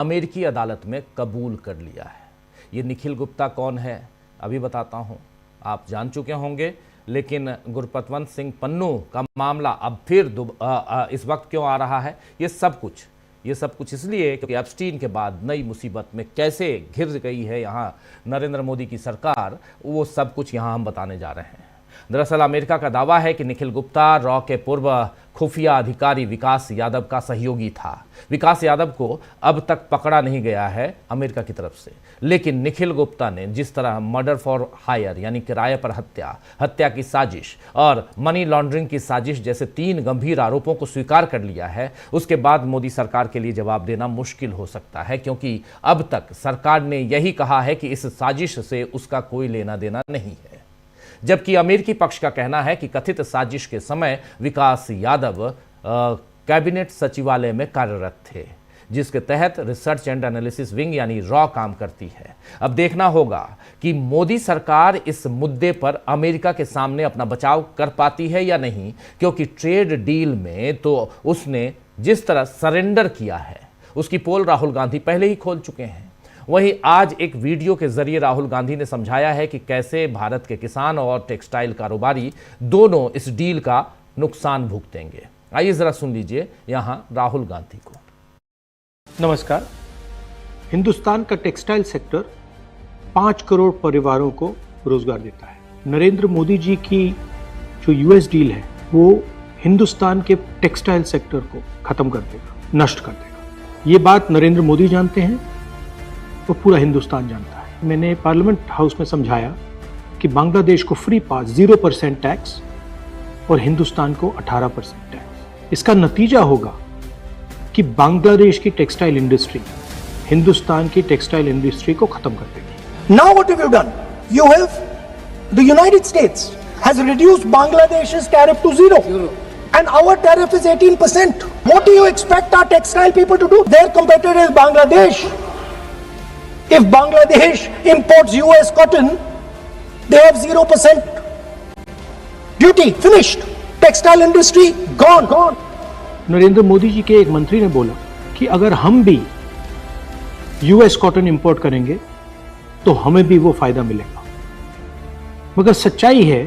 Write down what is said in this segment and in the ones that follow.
अमेरिकी अदालत में कबूल कर लिया है। ये निखिल गुप्ता कौन है अभी बताता हूं, आप जान चुके होंगे, लेकिन गुरपतवंत सिंह पन्नू का मामला अब फिर इस वक्त क्यों आ रहा है, ये सब कुछ इसलिए क्योंकि एप्स्टीन के बाद नई मुसीबत में कैसे घिर गई है यहाँ नरेंद्र मोदी की सरकार, वो सब कुछ यहाँ हम बताने जा रहे हैं। दरअसल अमेरिका का दावा है कि निखिल गुप्ता रॉ के पूर्व खुफिया अधिकारी विकास यादव का सहयोगी था। विकास यादव को अब तक पकड़ा नहीं गया है अमेरिका की तरफ से, लेकिन निखिल गुप्ता ने जिस तरह मर्डर फॉर हायर यानी किराए पर हत्या की साजिश और मनी लॉन्ड्रिंग की साजिश जैसे 3 गंभीर आरोपों को स्वीकार कर लिया है, उसके बाद मोदी सरकार के लिए जवाब देना मुश्किल हो सकता है, क्योंकि अब तक सरकार ने यही कहा है कि इस साजिश से उसका कोई लेना देना नहीं है। जबकि अमेरिकी पक्ष का कहना है कि कथित साजिश के समय विकास यादव कैबिनेट सचिवालय में कार्यरत थे, जिसके तहत रिसर्च एंड एनालिसिस विंग यानी रॉ काम करती है। अब देखना होगा कि मोदी सरकार इस मुद्दे पर अमेरिका के सामने अपना बचाव कर पाती है या नहीं, क्योंकि ट्रेड डील में तो उसने जिस तरह सरेंडर किया है उसकी पोल राहुल गांधी पहले ही खोल चुके हैं। वहीं आज एक वीडियो के जरिए राहुल गांधी ने समझाया है कि कैसे भारत के किसान और टेक्सटाइल कारोबारी दोनों इस डील का नुकसान भुगतेंगे। आइए जरा सुन लीजिए यहां राहुल गांधी को। नमस्कार। हिंदुस्तान का टेक्सटाइल सेक्टर 5 करोड़ परिवारों को रोजगार देता है। नरेंद्र मोदी जी की जो यूएस डील है वो हिंदुस्तान के टेक्सटाइल सेक्टर को खत्म कर देगा, नष्ट कर देगा। ये बात नरेंद्र मोदी जानते हैं, वो पूरा हिंदुस्तान जानता है। मैंने पार्लियामेंट हाउस में समझाया कि बांग्लादेश को फ्री पास 0% टैक्स और हिंदुस्तान को 18% टैक्स। इसका नतीजा होगा कि बांग्लादेश की टेक्सटाइल इंडस्ट्री हिंदुस्तान की टेक्सटाइल इंडस्ट्री को खत्म कर देगी। Now what have you done? You have, the United States has reduced Bangladesh's tariff to 0. And our tariff is 18%. What do you expect our textile people to do? Their competitor is Bangladesh. If Bangladesh imports US cotton, they have 0% duty. Finished. Textile industry gone. Narendra Modi ji के एक मंत्री ने बोला कि अगर हम भी US cotton import करेंगे तो हमें भी वो फायदा मिलेगा। मगर सच्चाई है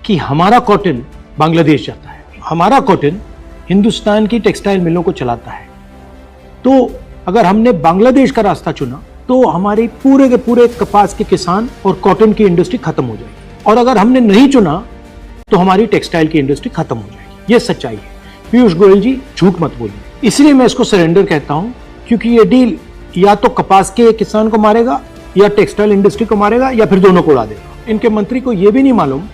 कि हमारा कॉटन बांग्लादेश जाता है, हमारा कॉटन हिंदुस्तान की टेक्सटाइल मिलों को चलाता है। तो अगर हमने बांग्लादेश का रास्ता चुना तो हमारे पूरे के पूरे कपास के किसान और कॉटन की इंडस्ट्री खत्म हो जाएगी, और अगर हमने नहीं चुना तो हमारी टेक्सटाइल की इंडस्ट्री खत्म हो जाएगी। ये सच्चाई है। पीयूष गोयल जी झूठ मत बोलिए। इसलिए मैं इसको सरेंडर कहता हूं, क्योंकि ये डील या तो कपास के किसान को मारेगा या टेक्सटाइल इंडस्ट्री को मारेगा या फिर दोनों को उड़ा देगा। इनके मंत्री को यह भी नहीं मालूम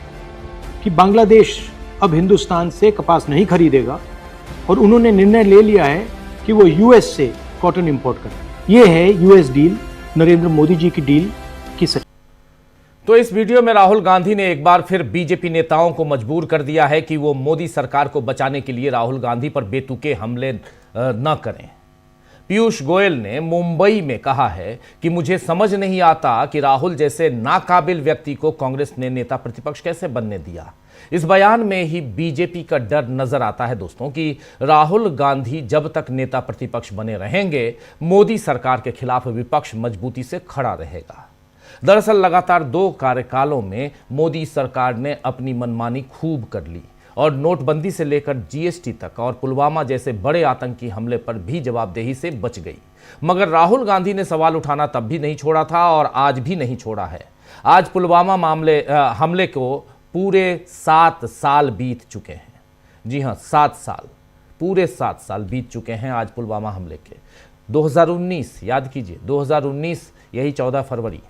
कि बांग्लादेश अब हिंदुस्तान से कपास नहीं खरीदेगा और उन्होंने निर्णय ले लिया है कि वो यूएस से कॉटन इंपोर्ट करें। ये है यूएस डील, नरेंद्र मोदी जी की डील की सच। तो इस वीडियो में राहुल गांधी ने एक बार फिर बीजेपी नेताओं को मजबूर कर दिया है कि वो मोदी सरकार को बचाने के लिए राहुल गांधी पर बेतुके हमले न करें। पीयूष गोयल ने मुंबई में कहा है कि मुझे समझ नहीं आता कि राहुल जैसे नाकाबिल व्यक्ति को कांग्रेस ने नेता प्रतिपक्ष कैसे बनने दिया। इस बयान में ही बीजेपी का डर नजर आता है दोस्तों कि राहुल गांधी जब तक नेता प्रतिपक्ष बने रहेंगे, मोदी सरकार के खिलाफ विपक्ष मजबूती से खड़ा रहेगा। दरअसल लगातार 2 कार्यकालों में मोदी सरकार ने अपनी मनमानी खूब कर ली और नोटबंदी से लेकर जीएसटी तक और पुलवामा जैसे बड़े आतंकी हमले पर भी जवाबदेही से बच गई। मगर राहुल गांधी ने सवाल उठाना तब भी नहीं छोड़ा था और आज भी नहीं छोड़ा है। आज पुलवामा हमले को पूरे 7 साल बीत चुके हैं। जी हां, 7 साल, पूरे 7 साल बीत चुके हैं आज पुलवामा हमले के। 2019 याद कीजिए, 2019 यही 14 फरवरी।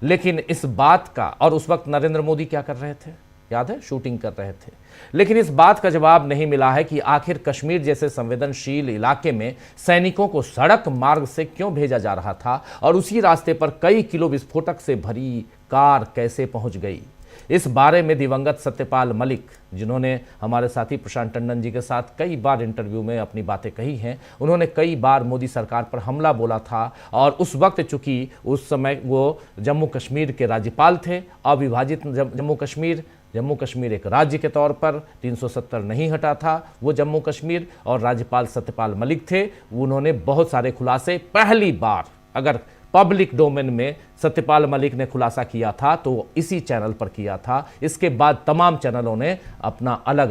लेकिन इस बात का, और उस वक्त नरेंद्र मोदी क्या कर रहे थे याद है, शूटिंग कर रहे थे। लेकिन इस बात का जवाब नहीं मिला है कि आखिर कश्मीर जैसे संवेदनशील इलाके में सैनिकों को सड़क मार्ग से क्यों भेजा जा रहा था और उसी रास्ते पर कई किलो विस्फोटक से भरी कार कैसे पहुंच गई। इस बारे में दिवंगत सत्यपाल मलिक, जिन्होंने हमारे साथी प्रशांत टंडन जी के साथ कई बार इंटरव्यू में अपनी बातें कही हैं, उन्होंने कई बार मोदी सरकार पर हमला बोला था। और उस वक्त चूंकि उस समय वो जम्मू कश्मीर के राज्यपाल थे, अविभाजित जम्मू कश्मीर जम्मू कश्मीर एक राज्य के तौर पर 370 नहीं हटा था वो जम्मू कश्मीर, और राज्यपाल सत्यपाल मलिक थे, उन्होंने बहुत सारे खुलासे पहली बार अगर पब्लिक डोमेन में सत्यपाल मलिक ने खुलासा किया था तो इसी चैनल पर किया था। इसके बाद तमाम चैनलों ने अपना अलग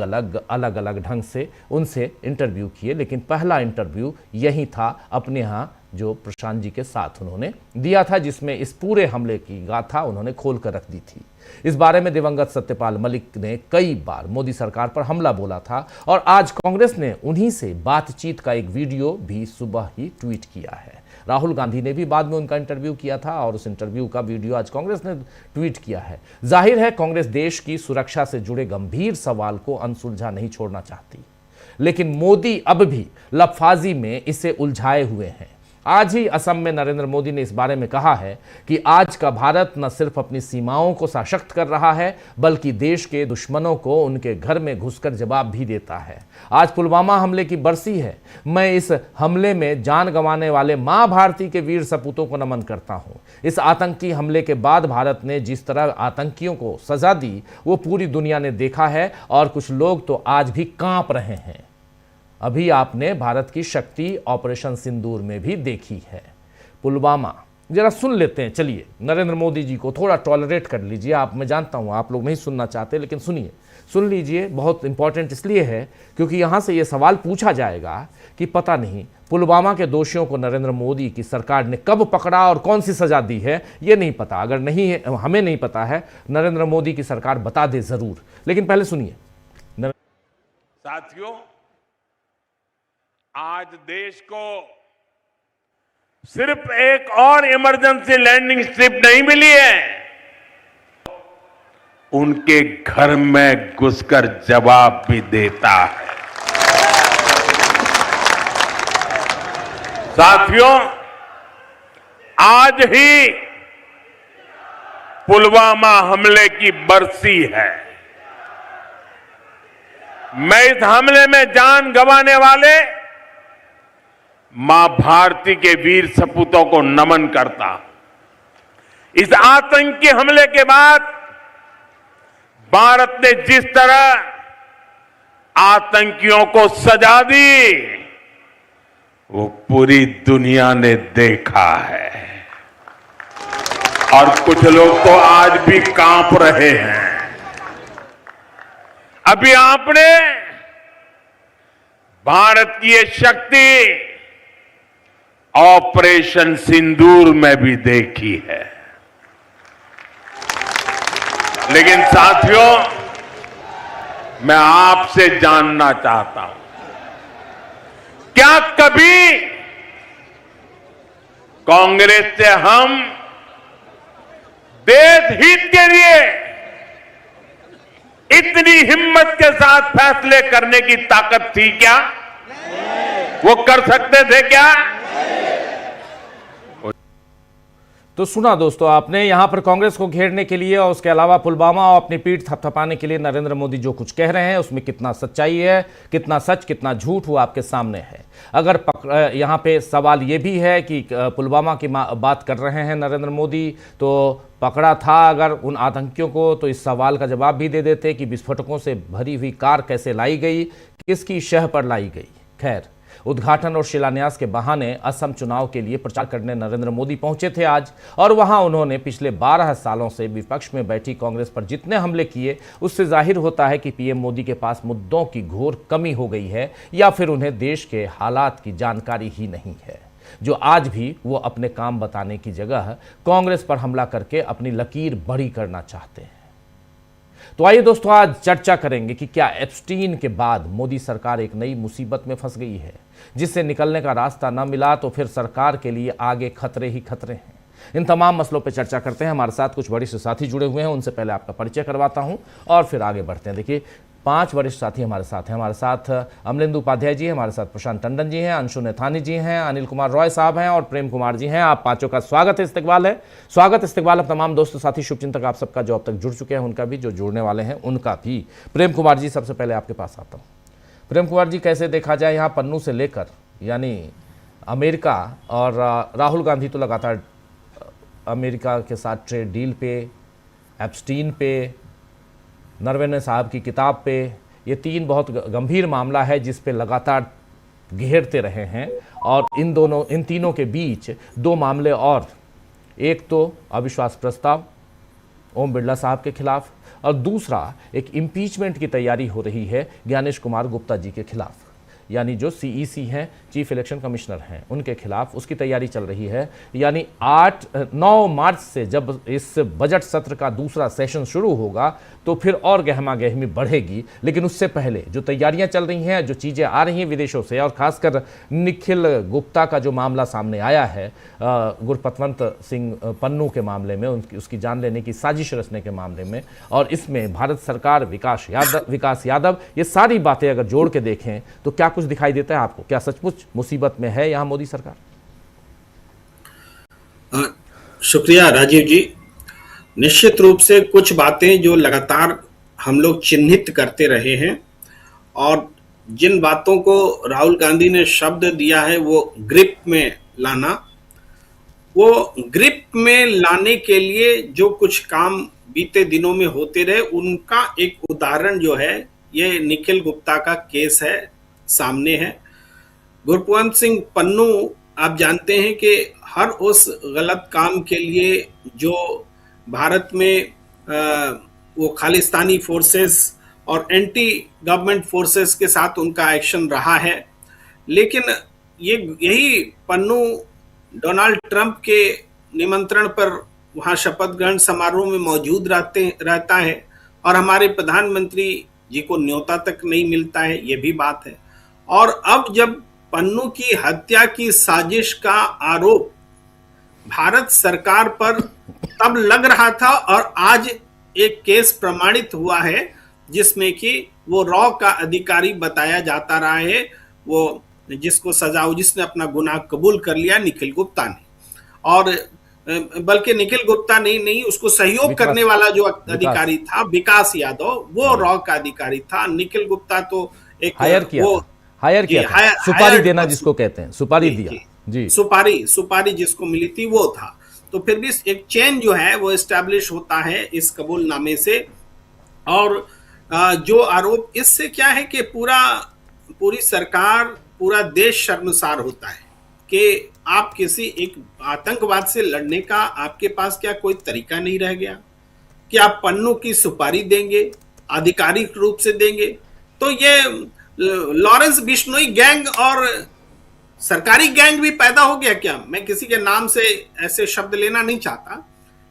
अलग ढंग से उनसे इंटरव्यू किए, लेकिन पहला इंटरव्यू यही था अपने यहाँ जो प्रशांत जी के साथ उन्होंने दिया था, जिसमें इस पूरे हमले की गाथा उन्होंने खोल कर रख दी थी। इस बारे में दिवंगत सत्यपाल मलिक ने कई बार मोदी सरकार पर हमला बोला था, और आज कांग्रेस ने उन्हीं से बातचीत का एक वीडियो भी सुबह ही ट्वीट किया है। राहुल गांधी ने भी बाद में उनका इंटरव्यू किया था और उस इंटरव्यू का वीडियो आज कांग्रेस ने ट्वीट किया है। जाहिर है कांग्रेस देश की सुरक्षा से जुड़े गंभीर सवाल को अनसुलझा नहीं छोड़ना चाहती, लेकिन मोदी अब भी लफाजी में इसे उलझाए हुए हैं। आज ही असम में नरेंद्र मोदी ने इस बारे में कहा है कि आज का भारत न सिर्फ अपनी सीमाओं को सशक्त कर रहा है, बल्कि देश के दुश्मनों को उनके घर में घुसकर जवाब भी देता है। आज पुलवामा हमले की बरसी है। मैं इस हमले में जान गंवाने वाले मां भारती के वीर सपूतों को नमन करता हूं। इस आतंकी हमले के बाद भारत ने जिस तरह आतंकियों को सजा दी वो पूरी दुनिया ने देखा है, और कुछ लोग तो आज भी कांप रहे हैं। अभी आपने भारत की शक्ति ऑपरेशन सिंदूर में भी देखी है। पुलवामा जरा सुन लेते हैं, चलिए नरेंद्र मोदी जी को थोड़ा टॉलरेट कर लीजिए आप। मैं जानता हूं आप लोग नहीं सुनना चाहते, लेकिन सुनिए, सुन लीजिए। बहुत इंपॉर्टेंट इसलिए है क्योंकि यहां से यह सवाल पूछा जाएगा कि पता नहीं पुलवामा के दोषियों को नरेंद्र मोदी की सरकार ने कब पकड़ा और कौन सी सजा दी है, ये नहीं पता। अगर नहीं है, हमें नहीं पता है, नरेंद्र मोदी की सरकार बता दे जरूर। लेकिन पहले सुनिए। साथियों, आज देश को सिर्फ एक और इमरजेंसी लैंडिंग स्ट्रिप नहीं मिली है, उनके घर में घुसकर जवाब भी देता है। साथियों, आज ही पुलवामा हमले की बरसी है। मैं इस हमले में जान गंवाने वाले मां भारती के वीर सपूतों को नमन करता। इस आतंकी हमले के बाद भारत ने जिस तरह आतंकियों को सजा दी वो पूरी दुनिया ने देखा है, और कुछ लोग तो आज भी कांप रहे हैं। अभी आपने भारत की ये शक्ति ऑपरेशन सिंदूर में भी देखी है। लेकिन साथियों, मैं आपसे जानना चाहता हूं, क्या कभी कांग्रेस से हम देश हित के लिए इतनी हिम्मत के साथ फैसले करने की ताकत थी क्या? वो कर सकते थे क्या? तो सुना दोस्तों आपने, यहां पर कांग्रेस को घेरने के लिए और उसके अलावा पुलवामा और अपनी पीठ थपथपाने के लिए नरेंद्र मोदी जो कुछ कह रहे हैं उसमें कितना सच्चाई है, कितना सच, कितना झूठ, वो आपके सामने है। अगर यहां पे सवाल ये भी है कि पुलवामा की बात कर रहे हैं नरेंद्र मोदी, तो पकड़ा था अगर उन आतंकियों को, तो इस सवाल का जवाब भी दे देते कि विस्फोटकों से भरी हुई कार कैसे लाई गई, किसकी शह पर लाई गई। खैर, उद्घाटन और शिलान्यास के बहाने असम चुनाव के लिए प्रचार करने नरेंद्र मोदी पहुंचे थे आज, और वहां उन्होंने पिछले 12 सालों से विपक्ष में बैठी कांग्रेस पर जितने हमले किए, उससे जाहिर होता है कि पीएम मोदी के पास मुद्दों की घोर कमी हो गई है, या फिर उन्हें देश के हालात की जानकारी ही नहीं है, जो आज भी वो अपने काम बताने की जगह कांग्रेस पर हमला करके अपनी लकीर बड़ी करना चाहते हैं। तो आइए दोस्तों, आज चर्चा करेंगे कि क्या एप्स्टीन के बाद मोदी सरकार एक नई मुसीबत में फंस गई है, जिससे निकलने का रास्ता न मिला तो फिर सरकार के लिए आगे खतरे ही खतरे हैं। इन तमाम मसलों पर चर्चा करते हैं। हमारे साथ कुछ वरिष्ठ साथी जुड़े हुए हैं, उनसे पहले आपका परिचय करवाता हूं और फिर आगे बढ़ते हैं। देखिए, 5 वरिष्ठ साथी हमारे साथ हैं। हमारे साथ अमलेंदु उपाध्याय जी हैं, हमारे साथ प्रशांत टंडन जी हैं, अंशु नेथानी जी हैं, अनिल कुमार रॉय साहब हैं और प्रेम कुमार जी हैं। आप पांचों का स्वागत है, इस्तकबाल है। स्वागत इस्तकबाल अब तमाम दोस्त साथी शुभचिंतक आप सबका, जो अब तक जुड़ चुके हैं उनका भी, जो जुड़ने वाले हैं उनका भी। प्रेम कुमार जी, सबसे पहले आपके पास आता हूँ। प्रेम कुमार जी, कैसे देखा जाए यहाँ पन्नू से लेकर, यानी अमेरिका और राहुल गांधी तो लगातार अमेरिका के साथ ट्रेड डील पे, एप्स्टीन पे, नरवणे साहब की किताब पे, ये 3 बहुत गंभीर मामला है जिस पे लगातार घेरते रहे हैं। और इन तीनों के बीच 2 मामले और, एक तो अविश्वास प्रस्ताव ओम बिरला साहब के खिलाफ, और दूसरा एक इम्पीचमेंट की तैयारी हो रही है ज्ञानेश कुमार गुप्ता जी के खिलाफ, यानी जो सीईसी हैं, चीफ इलेक्शन कमिश्नर हैं, उनके खिलाफ उसकी तैयारी चल रही है। यानी 9 मार्च से जब इस बजट सत्र का दूसरा सेशन शुरू होगा तो फिर और गहमा गहमी बढ़ेगी। लेकिन उससे पहले जो तैयारियां चल रही हैं, जो चीज़ें आ रही हैं विदेशों से, और खासकर निखिल गुप्ता का जो मामला सामने आया है गुरपतवंत सिंह पन्नू के मामले में, उसकी जान लेने की साजिश रचने के मामले में, और इसमें भारत सरकार, विकास यादव, ये सारी बातें अगर जोड़ के देखें तो क्या कुछ दिखाई देता है आपको? क्या सचमुच मुसीबत में है यहां मोदी सरकार? शुक्रिया राजीव जी। निश्चित रूप से कुछ बातें जो लगातार हम लोग चिन्हित करते रहे हैं, और जिन बातों को राहुल गांधी ने शब्द दिया है वो ग्रिप में लाना, वो ग्रिप में लाने के लिए जो कुछ काम बीते दिनों में होते रहे, उनका एक उदाहरण जो है ये निखिल गुप्ता का केस है, सामने है। गुरपतवंत सिंह पन्नू, आप जानते हैं कि हर उस गलत काम के लिए जो भारत में वो खालिस्तानी फोर्सेस और एंटी गवर्नमेंट फोर्सेस के साथ उनका एक्शन रहा है, लेकिन यही पन्नू डोनाल्ड ट्रंप के निमंत्रण पर वहाँ शपथ ग्रहण समारोह में मौजूद रहता है, और हमारे प्रधानमंत्री जी को न्योता तक नहीं मिलता है, ये भी बात है। और अब जब पन्नू की हत्या की साजिश का आरोप भारत सरकार पर तब लग रहा था, और आज एक केस प्रमाणित हुआ है जिसमें कि वो रॉ का अधिकारी बताया जाता रहा है, वो जिसको सजा हुई, जिसने अपना गुनाह कबूल कर लिया, निखिल गुप्ता ने। और बल्कि निखिल गुप्ता नहीं, उसको सहयोग करने वाला जो अधिकारी था विकास यादव, वो रॉ का अधिकारी था। निखिल गुप्ता तो एक हायर किया था, सुपारी देना जिसको कहते हैं, सुपारी दिया जी, सुपारी जिसको मिली थी वो था। तो फिर भी एक चेन जो है वो एस्टैब्लिश होता है इस कबूलनामे से। और जो आरोप इससे क्या है कि पूरी सरकार, पूरा देश शर्मसार होता है कि आप किसी एक आतंकवाद से लड़ने का आपके पास क्या कोई तरीका नहीं रह गया कि आप पन्नू की सुपारी देंगे, आधिकारिक रूप से देंगे? तो ये लॉरेंस बिश्नोई गैंग और सरकारी गैंग भी पैदा हो गया क्या? मैं किसी के नाम से ऐसे शब्द लेना नहीं चाहता,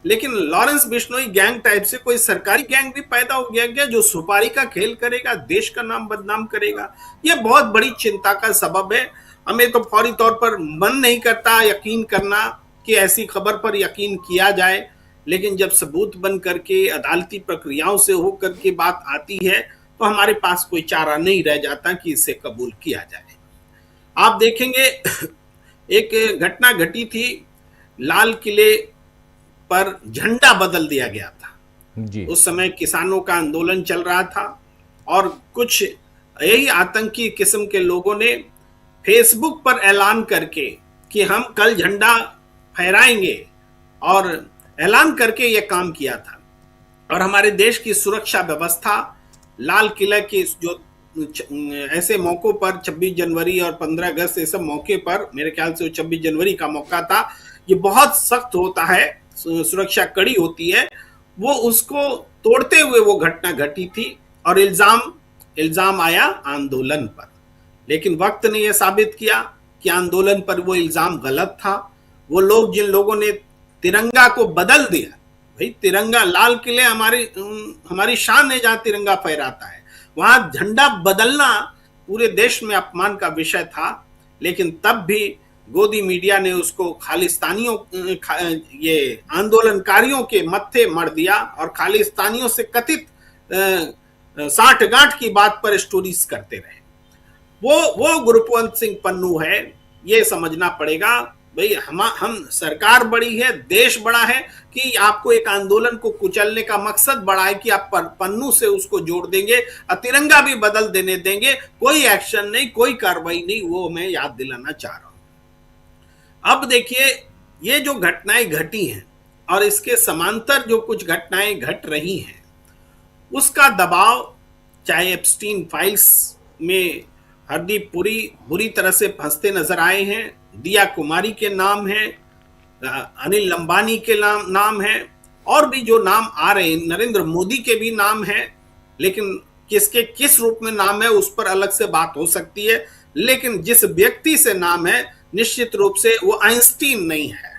लेकिन लॉरेंस बिश्नोई गैंग टाइप से कोई सरकारी गैंग भी पैदा हो गया क्या, जो सुपारी का खेल करेगा, देश का नाम बदनाम करेगा? यह बहुत बड़ी चिंता का सबब है। हमें तो फौरी तौर पर मन नहीं करता यकीन करना कि ऐसी खबर पर यकीन किया जाए, लेकिन जब सबूत बन करके अदालती प्रक्रियाओं से होकर के बात आती है तो हमारे पास कोई चारा नहीं रह जाता कि इसे कबूल किया जाए। आप देखेंगे एक घटना घटी थी, लाल किले पर झंडा बदल दिया गया था जी। उस समय किसानों का आंदोलन चल रहा था, और कुछ यही आतंकी किस्म के लोगों ने फेसबुक पर ऐलान करके कि हम कल झंडा फहराएंगे, और ऐलान करके यह काम किया था। और हमारे देश की सुरक्षा व्यवस्था लाल किला के जो ऐसे मौकों पर 26 जनवरी और 15 अगस्त ऐसे मौके पर, मेरे ख्याल से 26 जनवरी का मौका था, ये बहुत सख्त होता है, सुरक्षा कड़ी होती है, वो उसको तोड़ते हुए वो घटना घटी थी, और इल्जाम आया आंदोलन पर। लेकिन वक्त ने यह साबित किया कि आंदोलन पर वो इल्जाम गलत था। वो लोग, जिन लोगों ने तिरंगा को बदल दिया, भाई तिरंगा, लाल किले हमारी शान है, जहां तिरंगा फहराता है, वहां झंडा बदलना पूरे देश में अपमान का विषय था। लेकिन तब भी गोदी मीडिया ने उसको खालिस्तानियों, ये आंदोलनकारियों के मत्थे मर दिया, और खालिस्तानियों से कथित साठगांठ की बात पर स्टोरीज करते रहे। वो गुरपतवंत सिंह पन्नू है। ये समझना पड़ेगा भाई, हम सरकार बड़ी है, देश बड़ा है, कि आपको एक आंदोलन को कुचलने का मकसद बड़ा है कि आप पन्नू से उसको जोड़ देंगे, तिरंगा भी बदल देंगे, कोई एक्शन नहीं, कोई कार्रवाई नहीं। वो मैं याद दिलाना चाह रहा हूं। अब देखिए, ये जो घटनाएं घटी हैं और इसके समांतर जो कुछ घटनाएं घट रही हैं, उसका दबाव, चाहे एप्स्टीन फाइल्स में हरदीप पुरी बुरी तरह से फंसते नजर आए हैं, दिया कुमारी के नाम है, अनिल अंबानी के नाम है, और भी जो नाम आ रहे हैं, नरेंद्र मोदी के भी नाम है, लेकिन किसके किस रूप में नाम है उस पर अलग से बात हो सकती है। लेकिन जिस व्यक्ति से नाम है, निश्चित रूप से वो आइंस्टीन नहीं है,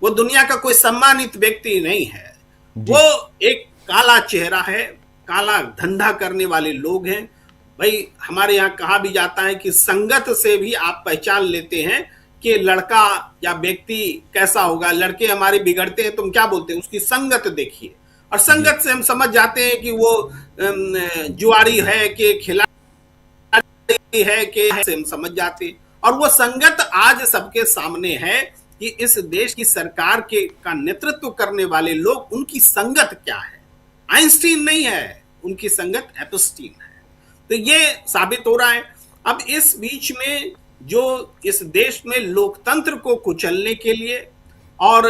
वो दुनिया का कोई सम्मानित व्यक्ति नहीं है, वो एक काला चेहरा है, काला धंधा करने वाले लोग हैं। भाई हमारे यहाँ कहा भी जाता है कि संगत से भी आप पहचान लेते हैं कि लड़का या व्यक्ति कैसा होगा। लड़के हमारे बिगड़ते हैं, तुम क्या बोलते हैं, उसकी संगत देखिए, और संगत से हम समझ जाते हैं कि वो जुआरी है कि खिलाड़ी है कि से हम समझ जाते हैं। और वो संगत आज सबके सामने है कि इस देश की सरकार का नेतृत्व करने वाले लोग, उनकी संगत क्या है। आइंस्टीन नहीं है, उनकी संगत एप्स्टीन है। तो ये साबित हो रहा है। अब इस बीच में जो इस देश में लोकतंत्र को कुचलने के लिए और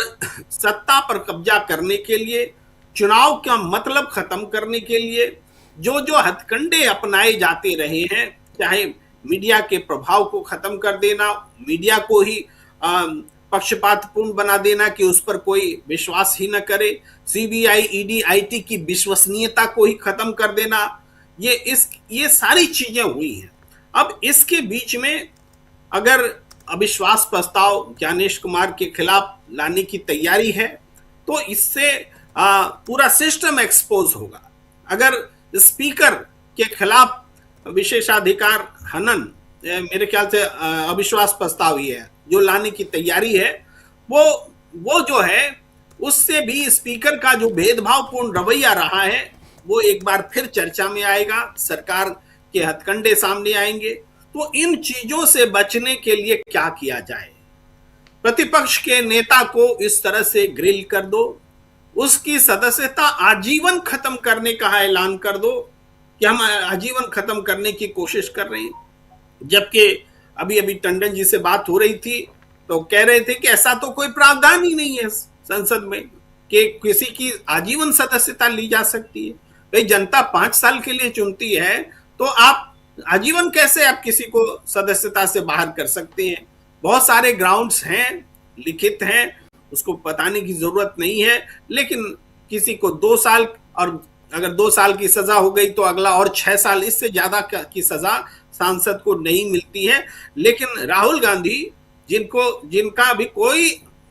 सत्ता पर कब्जा करने के लिए, चुनाव का मतलब खत्म करने के लिए जो जो हथकंडे अपनाए जाते रहे हैं, चाहे मीडिया के प्रभाव को खत्म कर देना, मीडिया को ही पक्षपातपूर्ण बना देना कि उस पर कोई विश्वास ही न करे, सीबीआई, ईडी, आईटी की विश्वसनीयता को ही खत्म कर देना, ये सारी चीजें हुई हैं। अब इसके बीच में अगर अविश्वास प्रस्ताव ज्ञानेश कुमार के खिलाफ लाने की तैयारी है तो इससे पूरा सिस्टम एक्सपोज होगा। अगर स्पीकर के खिलाफ विशेषाधिकार हनन, मेरे ख्याल से अविश्वास प्रस्ताव ही है जो लाने की तैयारी है, वो जो है उससे भी स्पीकर का जो भेदभावपूर्ण रवैया रहा है वो एक बार फिर चर्चा में आएगा, सरकार के हथकंडे सामने आएंगे। तो इन चीजों से बचने के लिए क्या किया जाए? प्रतिपक्ष के नेता को इस तरह से ग्रिल कर दो, उसकी सदस्यता आजीवन खत्म करने का ऐलान कर दो कि हम आजीवन खत्म करने की कोशिश कर रहे हैं। जबकि अभी अभी टंडन जी से बात हो रही थी तो कह रहे थे कि ऐसा तो कोई प्रावधान ही नहीं है संसद में कि किसी की आजीवन सदस्यता ली जा सकती है। भाई जनता 5 साल के लिए चुनती है तो आप आजीवन कैसे आप किसी को सदस्यता से बाहर कर सकते हैं? बहुत सारे ग्राउंड्स हैं, लिखित हैं, उसको बताने की जरूरत नहीं है। लेकिन किसी को 2 साल, और अगर 2 साल की सजा हो गई तो अगला और 6 साल, इससे ज्यादा की सजा सांसद को नहीं मिलती है। लेकिन राहुल गांधी जिनका भी कोई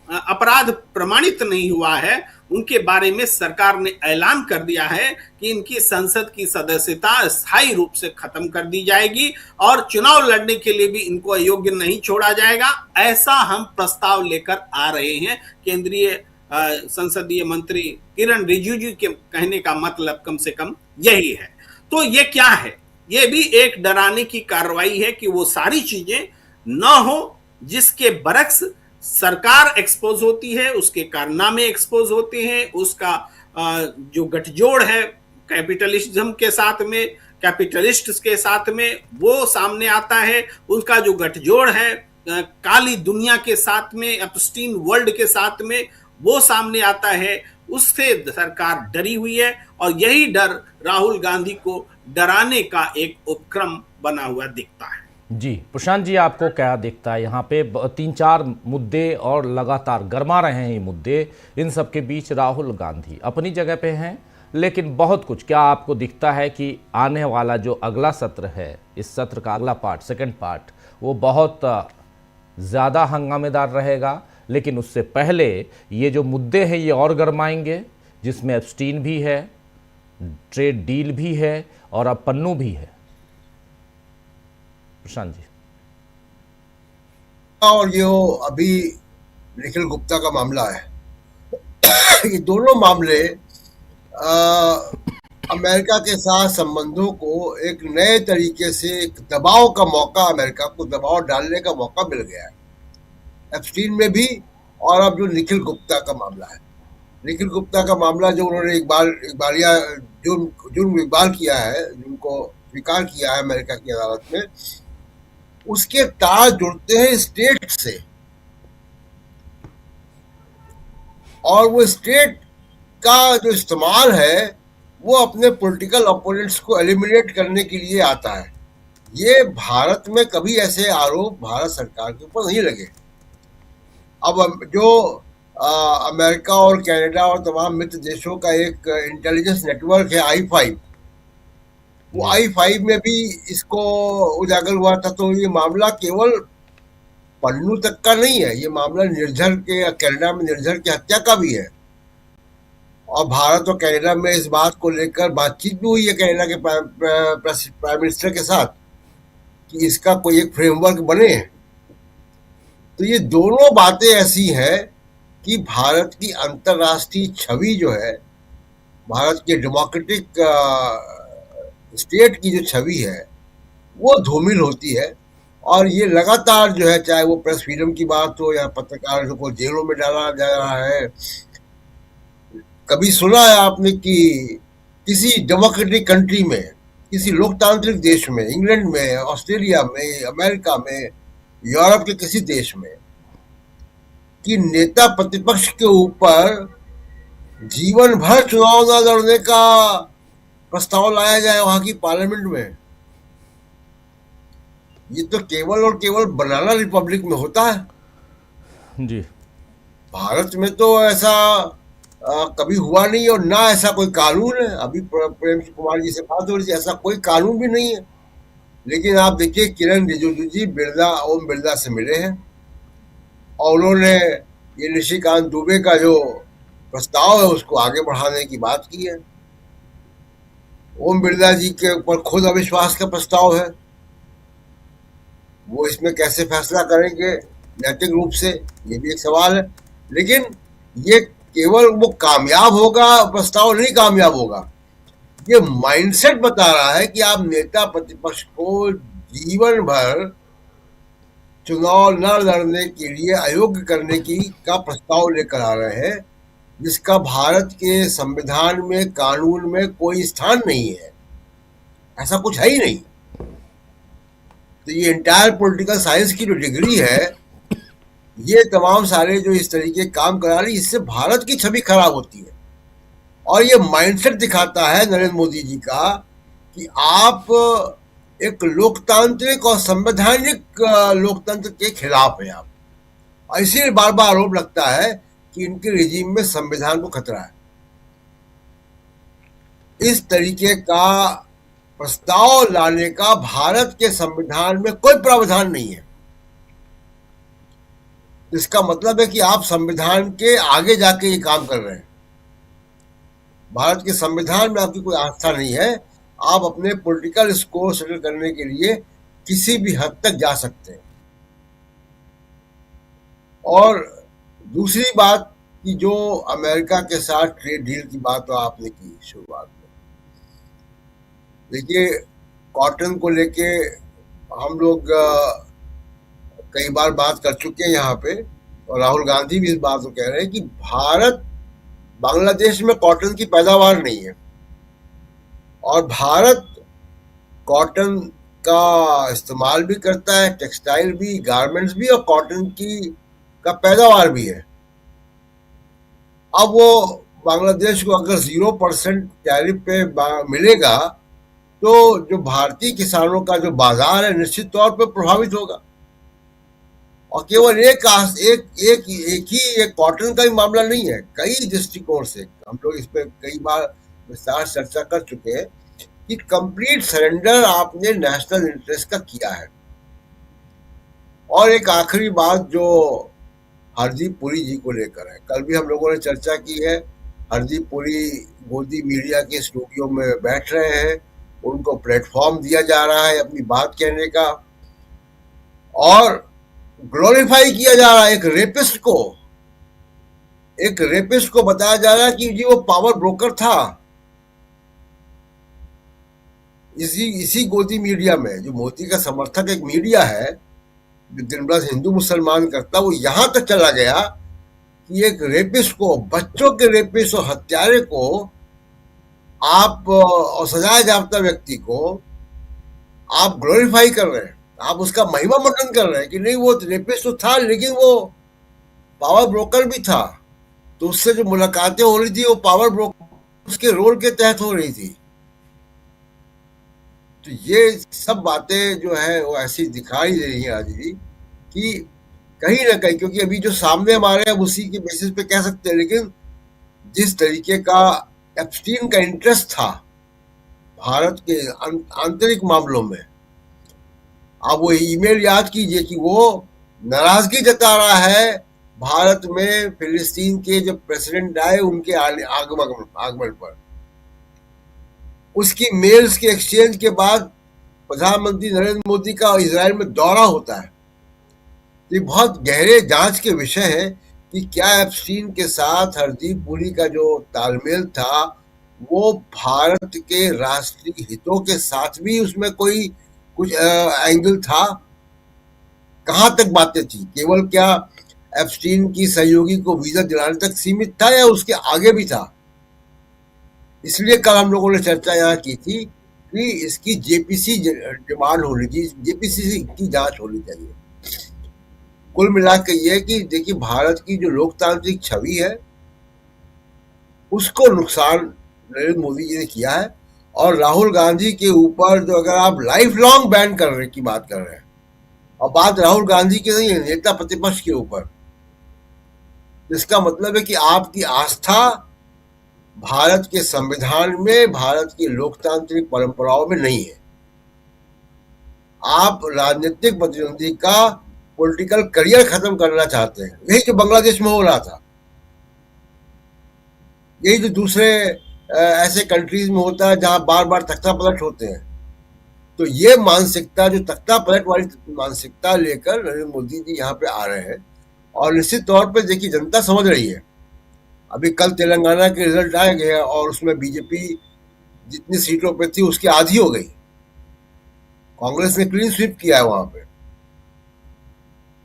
अपराध प्रमाणित नहीं हुआ है, उनके बारे में सरकार ने ऐलान कर दिया है कि इनकी संसद की सदस्यता स्थायी रूप से खत्म कर दी जाएगी और चुनाव लड़ने के लिए भी इनको अयोग्य नहीं छोड़ा जाएगा। ऐसा हम प्रस्ताव लेकर आ रहे हैं। केंद्रीय संसदीय मंत्री किरण रिजिजू के कहने का मतलब कम से कम यही है। तो ये क्या है? ये भी एक डराने की कार्रवाई है कि वो सारी चीजें न हो जिसके बरक्स सरकार एक्सपोज होती है, उसके कारनामे एक्सपोज होते हैं, उसका जो गठजोड़ है कैपिटलिज्म के साथ में, कैपिटलिस्ट के साथ में, वो सामने आता है। उसका जो गठजोड़ है काली दुनिया के साथ में, एप्स्टीन वर्ल्ड के साथ में, वो सामने आता है। उससे सरकार डरी हुई है और यही डर राहुल गांधी को डराने का एक उपक्रम बना हुआ दिखता है। जी प्रशांत जी, आपको क्या दिखता है? यहाँ पे 3-4 मुद्दे और लगातार गरमा रहे हैं ये मुद्दे, इन सब के बीच राहुल गांधी अपनी जगह पे हैं, लेकिन बहुत कुछ क्या आपको दिखता है कि आने वाला जो अगला सत्र है, इस सत्र का अगला पार्ट, सेकंड पार्ट, वो बहुत ज़्यादा हंगामेदार रहेगा? लेकिन उससे पहले ये जो मुद्दे हैं ये और गरमाएंगे, जिसमें एप्स्टीन भी है, ट्रेड डील भी है और अब पन्नू भी है। प्रशांत जी। और ये अभी निखिल गुप्ता का मामला है, ये दोनों मामले अमेरिका के साथ संबंधों को एक नए तरीके से, एक दबाव का मौका, अमेरिका को दबाव डालने का मौका मिल गया है, एप्स्टीन में भी। और अब जो निखिल गुप्ता का मामला है, निखिल गुप्ता का मामला जो उन्होंने जुर्म इकबाल किया है, जिनको स्वीकार किया है अमेरिका की अदालत में, उसके तार जुड़ते हैं स्टेट से, और वो स्टेट का जो इस्तेमाल है वो अपने पॉलिटिकल ओपोनेंट्स को एलिमिनेट करने के लिए आता है। ये भारत में कभी ऐसे आरोप भारत सरकार के ऊपर नहीं लगे। अब जो अमेरिका और कनाडा और तमाम मित्र देशों का एक इंटेलिजेंस नेटवर्क है I5, वो I5 में भी इसको उजागर हुआ था। तो ये मामला केवल पन्नू तक का नहीं है, ये मामला निर्झर के, कनाडा में निर्झर की हत्या का भी है। और भारत और कनाडा में इस बात को लेकर बातचीत भी हुई है कनाडा के प्राइम मिनिस्टर के साथ कि इसका कोई एक फ्रेमवर्क बने। तो ये दोनों बातें ऐसी हैं कि भारत की अंतर्राष्ट्रीय छवि जो है, भारत के डेमोक्रेटिक स्टेट की जो छवि है, वो धूमिल होती है। और ये लगातार जो है, चाहे वो प्रेस फ्रीडम की बात हो या पत्रकारों को जेलों में डाला जा रहा है। कभी सुना है आपने कि किसी डेमोक्रेटिक कंट्री में, किसी लोकतांत्रिक देश में, इंग्लैंड में, ऑस्ट्रेलिया में, अमेरिका में, यूरोप के किसी देश में, कि नेता प्रतिपक्ष के ऊपर जीवन भर चुनाव न लड़ने का प्रस्ताव लाया जाए वहां की पार्लियामेंट में? ये तो केवल और केवल बनाना रिपब्लिक में होता है जी। भारत में तो ऐसा कभी हुआ नहीं, और ना ऐसा कोई कानून है। अभी प्रेम कुमार जी से बात हो रही थी, ऐसा कोई कानून भी नहीं है। लेकिन आप देखिए, किरण रिजिजू जी ओम बिरला से मिले हैं और उन्होंने ये निशिकांत दुबे का जो प्रस्ताव है उसको आगे बढ़ाने की बात की है। ओम बिरला जी के ऊपर खुद अविश्वास का प्रस्ताव है, वो इसमें कैसे फैसला करेंगे नैतिक रूप से, ये भी एक सवाल है। लेकिन ये केवल वो कामयाब होगा, प्रस्ताव नहीं कामयाब होगा। ये माइंडसेट बता रहा है कि आप नेता प्रतिपक्ष को जीवन भर चुनाव न लड़ने के लिए अयोग्य करने का प्रस्ताव लेकर आ रहे हैं, जिसका भारत के संविधान में, कानून में कोई स्थान नहीं है। ऐसा कुछ है ही नहीं। तो ये इंटायर पॉलिटिकल साइंस की जो डिग्री है, ये तमाम सारे जो इस तरीके काम करा रही, इससे भारत की छवि खराब होती है। और ये माइंडसेट दिखाता है नरेंद्र मोदी जी का कि आप एक लोकतांत्रिक और संवैधानिक लोकतंत्र के खिलाफ हैं आप। और इसीलिए बार बार आरोप लगता है कि इनके रिजीम में संविधान को खतरा है। इस तरीके का प्रस्ताव लाने का भारत के संविधान में कोई प्रावधान नहीं है। इसका मतलब है कि आप संविधान के आगे जाके ये काम कर रहे हैं। भारत के संविधान में आपकी कोई आस्था नहीं है। आप अपने पॉलिटिकल स्कोर सेटल करने के लिए किसी भी हद तक जा सकते हैं। और दूसरी बात कि जो अमेरिका के साथ ट्रेड डील की बात तो आपने की शुरुआत में, देखिए कॉटन को लेके हम लोग कई बार बात कर चुके हैं यहाँ पे, और राहुल गांधी भी इस बात को कह रहे हैं कि भारत, बांग्लादेश में कॉटन की पैदावार नहीं है, और भारत कॉटन का इस्तेमाल भी करता है, टेक्सटाइल भी, गारमेंट्स भी, और कॉटन का पैदावार भी है। अब वो बांग्लादेश को अगर 0% टैरिफ पे मिलेगा तो जो भारतीय किसानों का जो बाजार है निश्चित तौर पर प्रभावित होगा। और केवल एक कॉटन का ही मामला नहीं है, कई दृष्टिकोण से हम लोग इस पर कई बार विस्तार चर्चा कर चुके हैं कि कंप्लीट सरेंडर आपने नेशनल इंटरेस्ट का किया है। और एक आखिरी बात जो हरदीप पुरी जी को लेकर है, कल भी हम लोगों ने चर्चा की है। हरदीप पुरी गोदी मीडिया के स्टूडियो में बैठ रहे हैं, उनको प्लेटफॉर्म दिया जा रहा है अपनी बात कहने का, और ग्लोरीफाई किया जा रहा है एक रेपिस्ट को बताया जा रहा है कि जी वो पावर ब्रोकर था। इसी गोदी मीडिया में, जो मोदी का समर्थक एक मीडिया है जो दिन भर हिंदू मुसलमान करता, वो यहां तक चला गया कि एक रेपिस्ट को, बच्चों के रेपिस्ट और हत्यारे को आप, और सजाए जाप्ता व्यक्ति को आप ग्लोरीफाई कर रहे हैं, आप उसका महिमा मंडन कर रहे हैं कि नहीं वो रेपिस्ट तो था लेकिन वो पावर ब्रोकर भी था। तो उससे जो मुलाकातें हो रही थी वो पावर ब्रोकर उसके रोल के तहत हो रही थी। तो ये सब बातें जो है वो ऐसी दिखाई दे रही है आज भी कि कहीं ना कहीं, क्योंकि अभी जो सामने हमारे अब उसी के बेसिस पे कह सकते हैं, लेकिन जिस तरीके का एप्स्टीन का इंटरेस्ट था भारत के आंतरिक मामलों में, आप वो ईमेल याद कीजिए कि वो नाराजगी जता रहा है भारत में फिलिस्तीन के जब प्रेसिडेंट आए उनके आगमन पर। उसकी मेल्स के एक्सचेंज के बाद प्रधानमंत्री नरेंद्र मोदी का इजराइल में दौरा होता है। ये बहुत गहरे जांच के विषय है कि क्या एप्स्टीन के साथ हरदीप पुरी का जो तालमेल था वो भारत के राष्ट्रीय हितों के साथ भी उसमें कोई कुछ एंगल था, कहां तक बातें थी, केवल क्या एप्स्टीन की सहयोगी को वीजा दिलाने तक सीमित था या उसके आगे भी था। इसलिए कल हम लोगों ने चर्चा यहाँ की थी कि इसकी जेपीसी डिमांड होनी चाहिए, जेपीसी की जांच होनी चाहिए। कुल मिलाकर ये कि देखिए भारत की जो लोकतांत्रिक छवि है उसको नुकसान नरेंद्र मोदी जी ने किया है। और राहुल गांधी के ऊपर जो अगर आप लाइफ लॉन्ग बैन करने की बात कर रहे हैं, और बात राहुल गांधी की नहीं है, नेता प्रतिपक्ष के ऊपर, इसका मतलब है कि आपकी आस्था भारत के संविधान में, भारत की लोकतांत्रिक परंपराओं में नहीं है। आप राजनीतिक प्रतिद्वंदी का पॉलिटिकल करियर खत्म करना चाहते हैं। यही जो बांग्लादेश में हो रहा था, यही जो दूसरे ऐसे कंट्रीज में होता है जहां बार बार तख्ता पलट होते हैं। तो ये मानसिकता, जो तख्ता पलट वाली मानसिकता लेकर नरेंद्र मोदी जी यहाँ पे आ रहे हैं, और निश्चित तौर पे देखिए जनता समझ रही है। अभी कल तेलंगाना के रिजल्ट आए गए और उसमें बीजेपी जितनी सीटों पे थी उसकी आधी हो गई। कांग्रेस ने क्लीन स्वीप किया है वहां पे।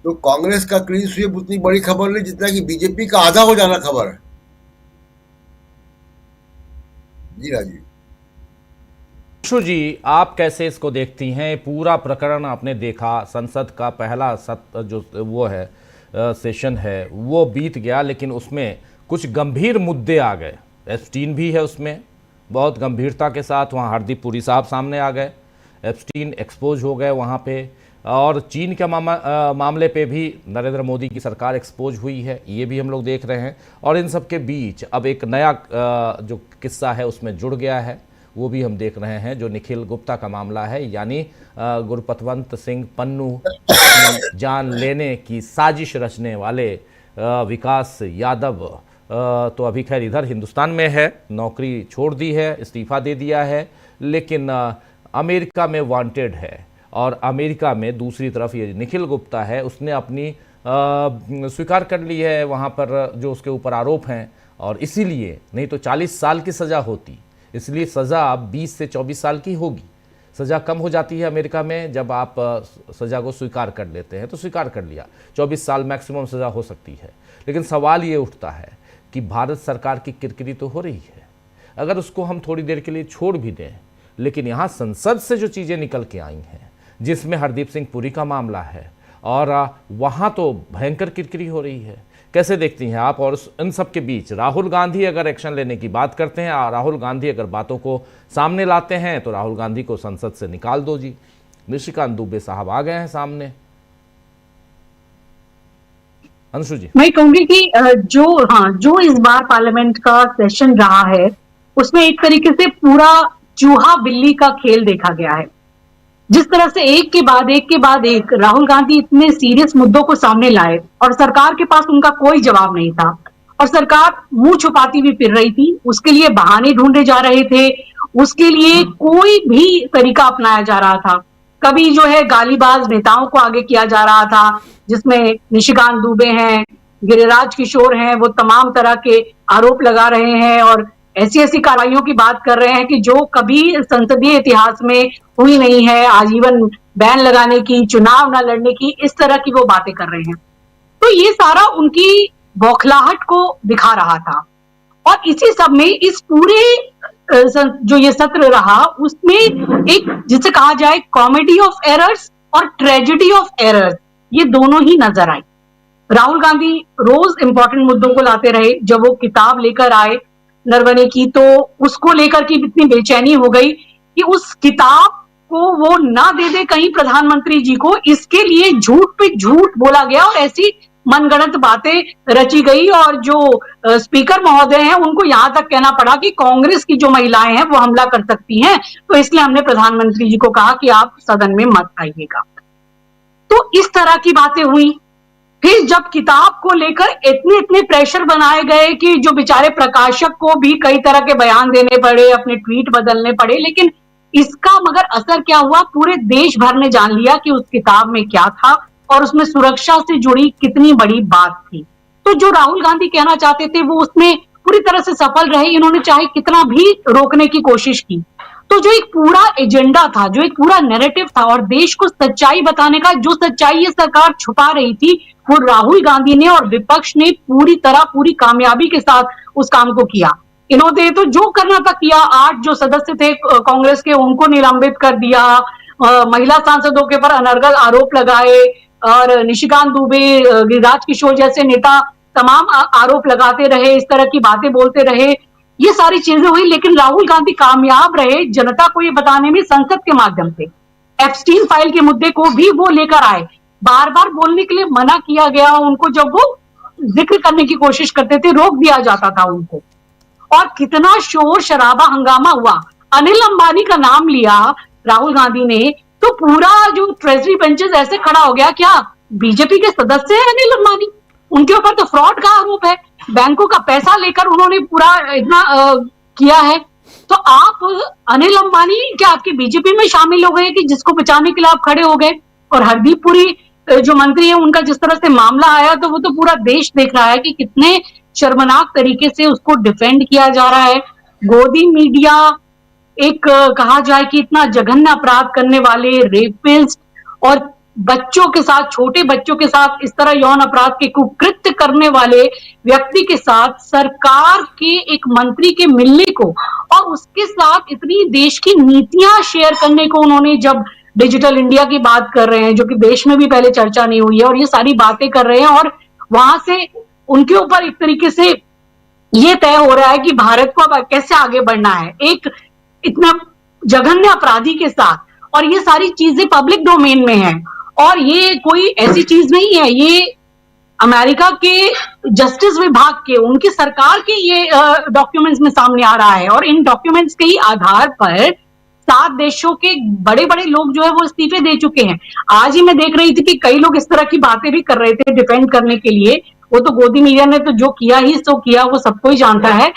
तो कांग्रेस का क्लीन स्वीप उतनी बड़ी खबर नहीं जितना कि बीजेपी का आधा हो जाना खबर है। जी राजीव जी, आप कैसे इसको देखती हैं? पूरा प्रकरण आपने देखा, संसद का पहला सत्र जो वो है सेशन है वो बीत गया, लेकिन उसमें कुछ गंभीर मुद्दे आ गए। एप्स्टीन भी है उसमें, बहुत गंभीरता के साथ वहाँ हरदीप पुरी साहब सामने आ गए, एप्स्टीन एक्सपोज हो गए वहाँ पे, और चीन के मामले पे भी नरेंद्र मोदी की सरकार एक्सपोज हुई है, ये भी हम लोग देख रहे हैं। और इन सब के बीच अब एक नया जो किस्सा है उसमें जुड़ गया है, वो भी हम देख रहे हैं, जो निखिल गुप्ता का मामला है, यानी गुरपतवंत सिंह पन्नू की जान लेने की साजिश रचने वाले विकास यादव तो अभी खैर इधर हिंदुस्तान में है, नौकरी छोड़ दी है, इस्तीफा दे दिया है, लेकिन अमेरिका में वांटेड है। और अमेरिका में दूसरी तरफ ये निखिल गुप्ता है, उसने अपनी स्वीकार कर ली है वहाँ पर जो उसके ऊपर आरोप हैं, और इसीलिए नहीं तो 40 साल की सज़ा होती, इसलिए सज़ा अब 20 से 24 साल की होगी। सज़ा कम हो जाती है अमेरिका में जब आप सज़ा को स्वीकार कर लेते हैं, तो स्वीकार कर लिया, 24 साल मैक्सिमम सज़ा हो सकती है। लेकिन सवाल ये उठता है कि भारत सरकार की किरकिरी तो हो रही है, अगर उसको हम थोड़ी देर के लिए छोड़ भी दें, लेकिन यहाँ संसद से जो चीज़ें निकल के आई हैं, जिसमें हरदीप सिंह पुरी का मामला है, और वहाँ तो भयंकर किरकिरी हो रही है। कैसे देखती हैं आप? और इन सब के बीच राहुल गांधी अगर एक्शन लेने की बात करते हैं, राहुल गांधी अगर बातों को सामने लाते हैं, तो राहुल गांधी को संसद से निकाल दो जी। निशिकांत दुबे साहब आ गए हैं सामने। अंशु जी, मैं कहूंगी कि जो इस बार पार्लियामेंट का सेशन रहा है उसमें एक तरीके से पूरा चूहा बिल्ली का खेल देखा गया है। जिस तरह से एक के बाद एक राहुल गांधी इतने सीरियस मुद्दों को सामने लाए और सरकार के पास उनका कोई जवाब नहीं था, और सरकार मुंह छुपाती भी फिर रही थी, उसके लिए बहाने ढूंढे जा रहे थे, उसके लिए कोई भी तरीका अपनाया जा रहा था। कभी जो है गालीबाज नेताओं को आगे किया जा रहा था, जिसमें निशिकांत दुबे हैं, गिरिराज किशोर हैं, वो तमाम तरह के आरोप लगा रहे हैं और ऐसी ऐसी कार्रवाइयों की बात कर रहे हैं कि जो कभी संसदीय इतिहास में हुई नहीं है, आजीवन बैन लगाने की, चुनाव न लड़ने की, इस तरह की वो बातें कर रहे हैं। तो ये सारा उनकी बौखलाहट को दिखा रहा था। और इसी सब में इस पूरे जो ये सत्र रहा उसमें एक जिसे कहा जाए कॉमेडी ऑफ एरर्स और ट्रेजेडी ऑफ एरर्स, ये दोनों ही नजर आई। राहुल गांधी रोज इंपॉर्टेंट मुद्दों को लाते रहे, जब वो किताब लेकर आए नरवणे की, तो उसको लेकर के इतनी बेचैनी हो गई कि उस किताब को वो ना दे दे कहीं प्रधानमंत्री जी को, इसके लिए झूठ पे झूठ बोला गया और ऐसी मनगढ़ंत बातें रची गई। और जो स्पीकर महोदय हैं उनको यहां तक कहना पड़ा कि कांग्रेस की जो महिलाएं हैं वो हमला कर सकती हैं, तो इसलिए हमने प्रधानमंत्री जी को कहा कि आप सदन में मत आइएगा। तो इस तरह की बातें हुई। फिर जब किताब को लेकर इतने इतने प्रेशर बनाए गए कि जो बेचारे प्रकाशक को भी कई तरह के बयान देने पड़े, अपने ट्वीट बदलने पड़े, लेकिन इसका मगर असर क्या हुआ, पूरे देश भर ने जान लिया कि उस किताब में क्या था और उसमें सुरक्षा से जुड़ी कितनी बड़ी बात थी। तो जो राहुल गांधी कहना चाहते थे वो उसमें पूरी तरह से सफल रहे, इन्होंने चाहे कितना भी रोकने की कोशिश की। तो जो एक पूरा एजेंडा था, जो एक पूरा नैरेटिव था और देश को सच्चाई बताने का, जो सच्चाई ये सरकार छुपा रही थी, वो राहुल गांधी ने और विपक्ष ने पूरी तरह पूरी कामयाबी के साथ उस काम को किया। इन्होंने तो जो करना था किया। 8 जो सदस्य थे कांग्रेस के उनको निलंबित कर दिया, महिला सांसदों के ऊपर अनर्गल आरोप लगाए और निशिकांत दुबे, गिरिराज किशोर जैसे नेता तमाम आरोप लगाते रहे, इस तरह की बातें बोलते रहे, ये सारी चीजें हुई। लेकिन राहुल गांधी कामयाब रहे जनता को ये बताने में संसद के माध्यम से। एप्स्टीन फाइल के मुद्दे को भी वो लेकर आए, बार बार बोलने के लिए मना किया गया उनको, जब वो जिक्र करने की कोशिश करते थे रोक दिया जाता था उनको। और कितना शोर शराबा हंगामा हुआ। अनिल अंबानी का नाम लिया राहुल गांधी ने तो पूरा जो ट्रेजरी बेंचेस ऐसे खड़ा हो गया, क्या बीजेपी के सदस्य हैं अनिल अंबानी? उनके ऊपर तो फ्रॉड का आरोप है, बैंकों का पैसा लेकर उन्होंने पूरा इतना किया है। तो आप अनिल अंबानी क्या आपकी बीजेपी में शामिल हो गए कि जिसको बचाने के लिए आप खड़े हो गए? और हरदीप पुरी जो मंत्री है उनका जिस तरह से मामला आया, तो वो तो पूरा देश देख रहा है कि कितने शर्मनाक तरीके से उसको डिफेंड किया जा रहा है। गोदी मीडिया, एक कहा जाए कि इतना जघन्य अपराध करने वाले रेपिस्ट और बच्चों के साथ, छोटे बच्चों के साथ इस तरह यौन अपराध के कुकृत्य करने वाले व्यक्ति के साथ सरकार के एक मंत्री के मिलने को और उसके साथ इतनी देश की नीतियां शेयर करने को, उन्होंने जब डिजिटल इंडिया की बात कर रहे हैं जो कि देश में भी पहले चर्चा नहीं हुई है, और ये सारी बातें कर रहे हैं और वहां से उनके ऊपर एक तरीके से ये तय हो रहा है कि भारत को अब कैसे आगे बढ़ना है एक इतना जघन्य अपराधी के साथ। और ये सारी चीजें पब्लिक डोमेन में है और ये कोई ऐसी चीज नहीं है, ये अमेरिका के जस्टिस विभाग के, उनकी सरकार के ये डॉक्यूमेंट्स में सामने आ रहा है। और इन डॉक्यूमेंट्स के ही आधार पर 7 देशों के बड़े बड़े लोग जो है वो इस्तीफे दे चुके हैं। आज ही मैं देख रही थी कि कई लोग इस तरह की बातें भी कर रहे थे डिफेंड करने के लिए। वो तो गोदी मीडिया ने तो जो किया ही सो किया, वो सबको ही जानता है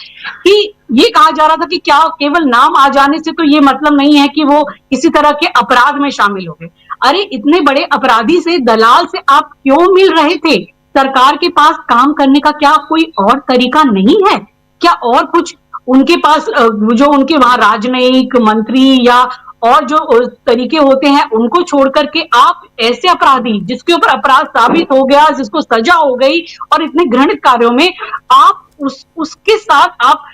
कि ये कहा जा रहा था कि क्या केवल नाम आ जाने से तो ये मतलब नहीं है कि वो किसी तरह के अपराध में शामिल हो गए। अरे इतने बड़े अपराधी से, दलाल से आप क्यों मिल रहे थे? सरकार के पास काम करने का क्या कोई और तरीका नहीं है क्या? और कुछ उनके पास जो उनके वहां राजनयिक मंत्री या और जो तरीके होते हैं उनको छोड़ करके आप ऐसे अपराधी जिसके ऊपर अपराध साबित हो गया, जिसको सजा हो गई और इतने घृणित कार्यों में आप उसके साथ आप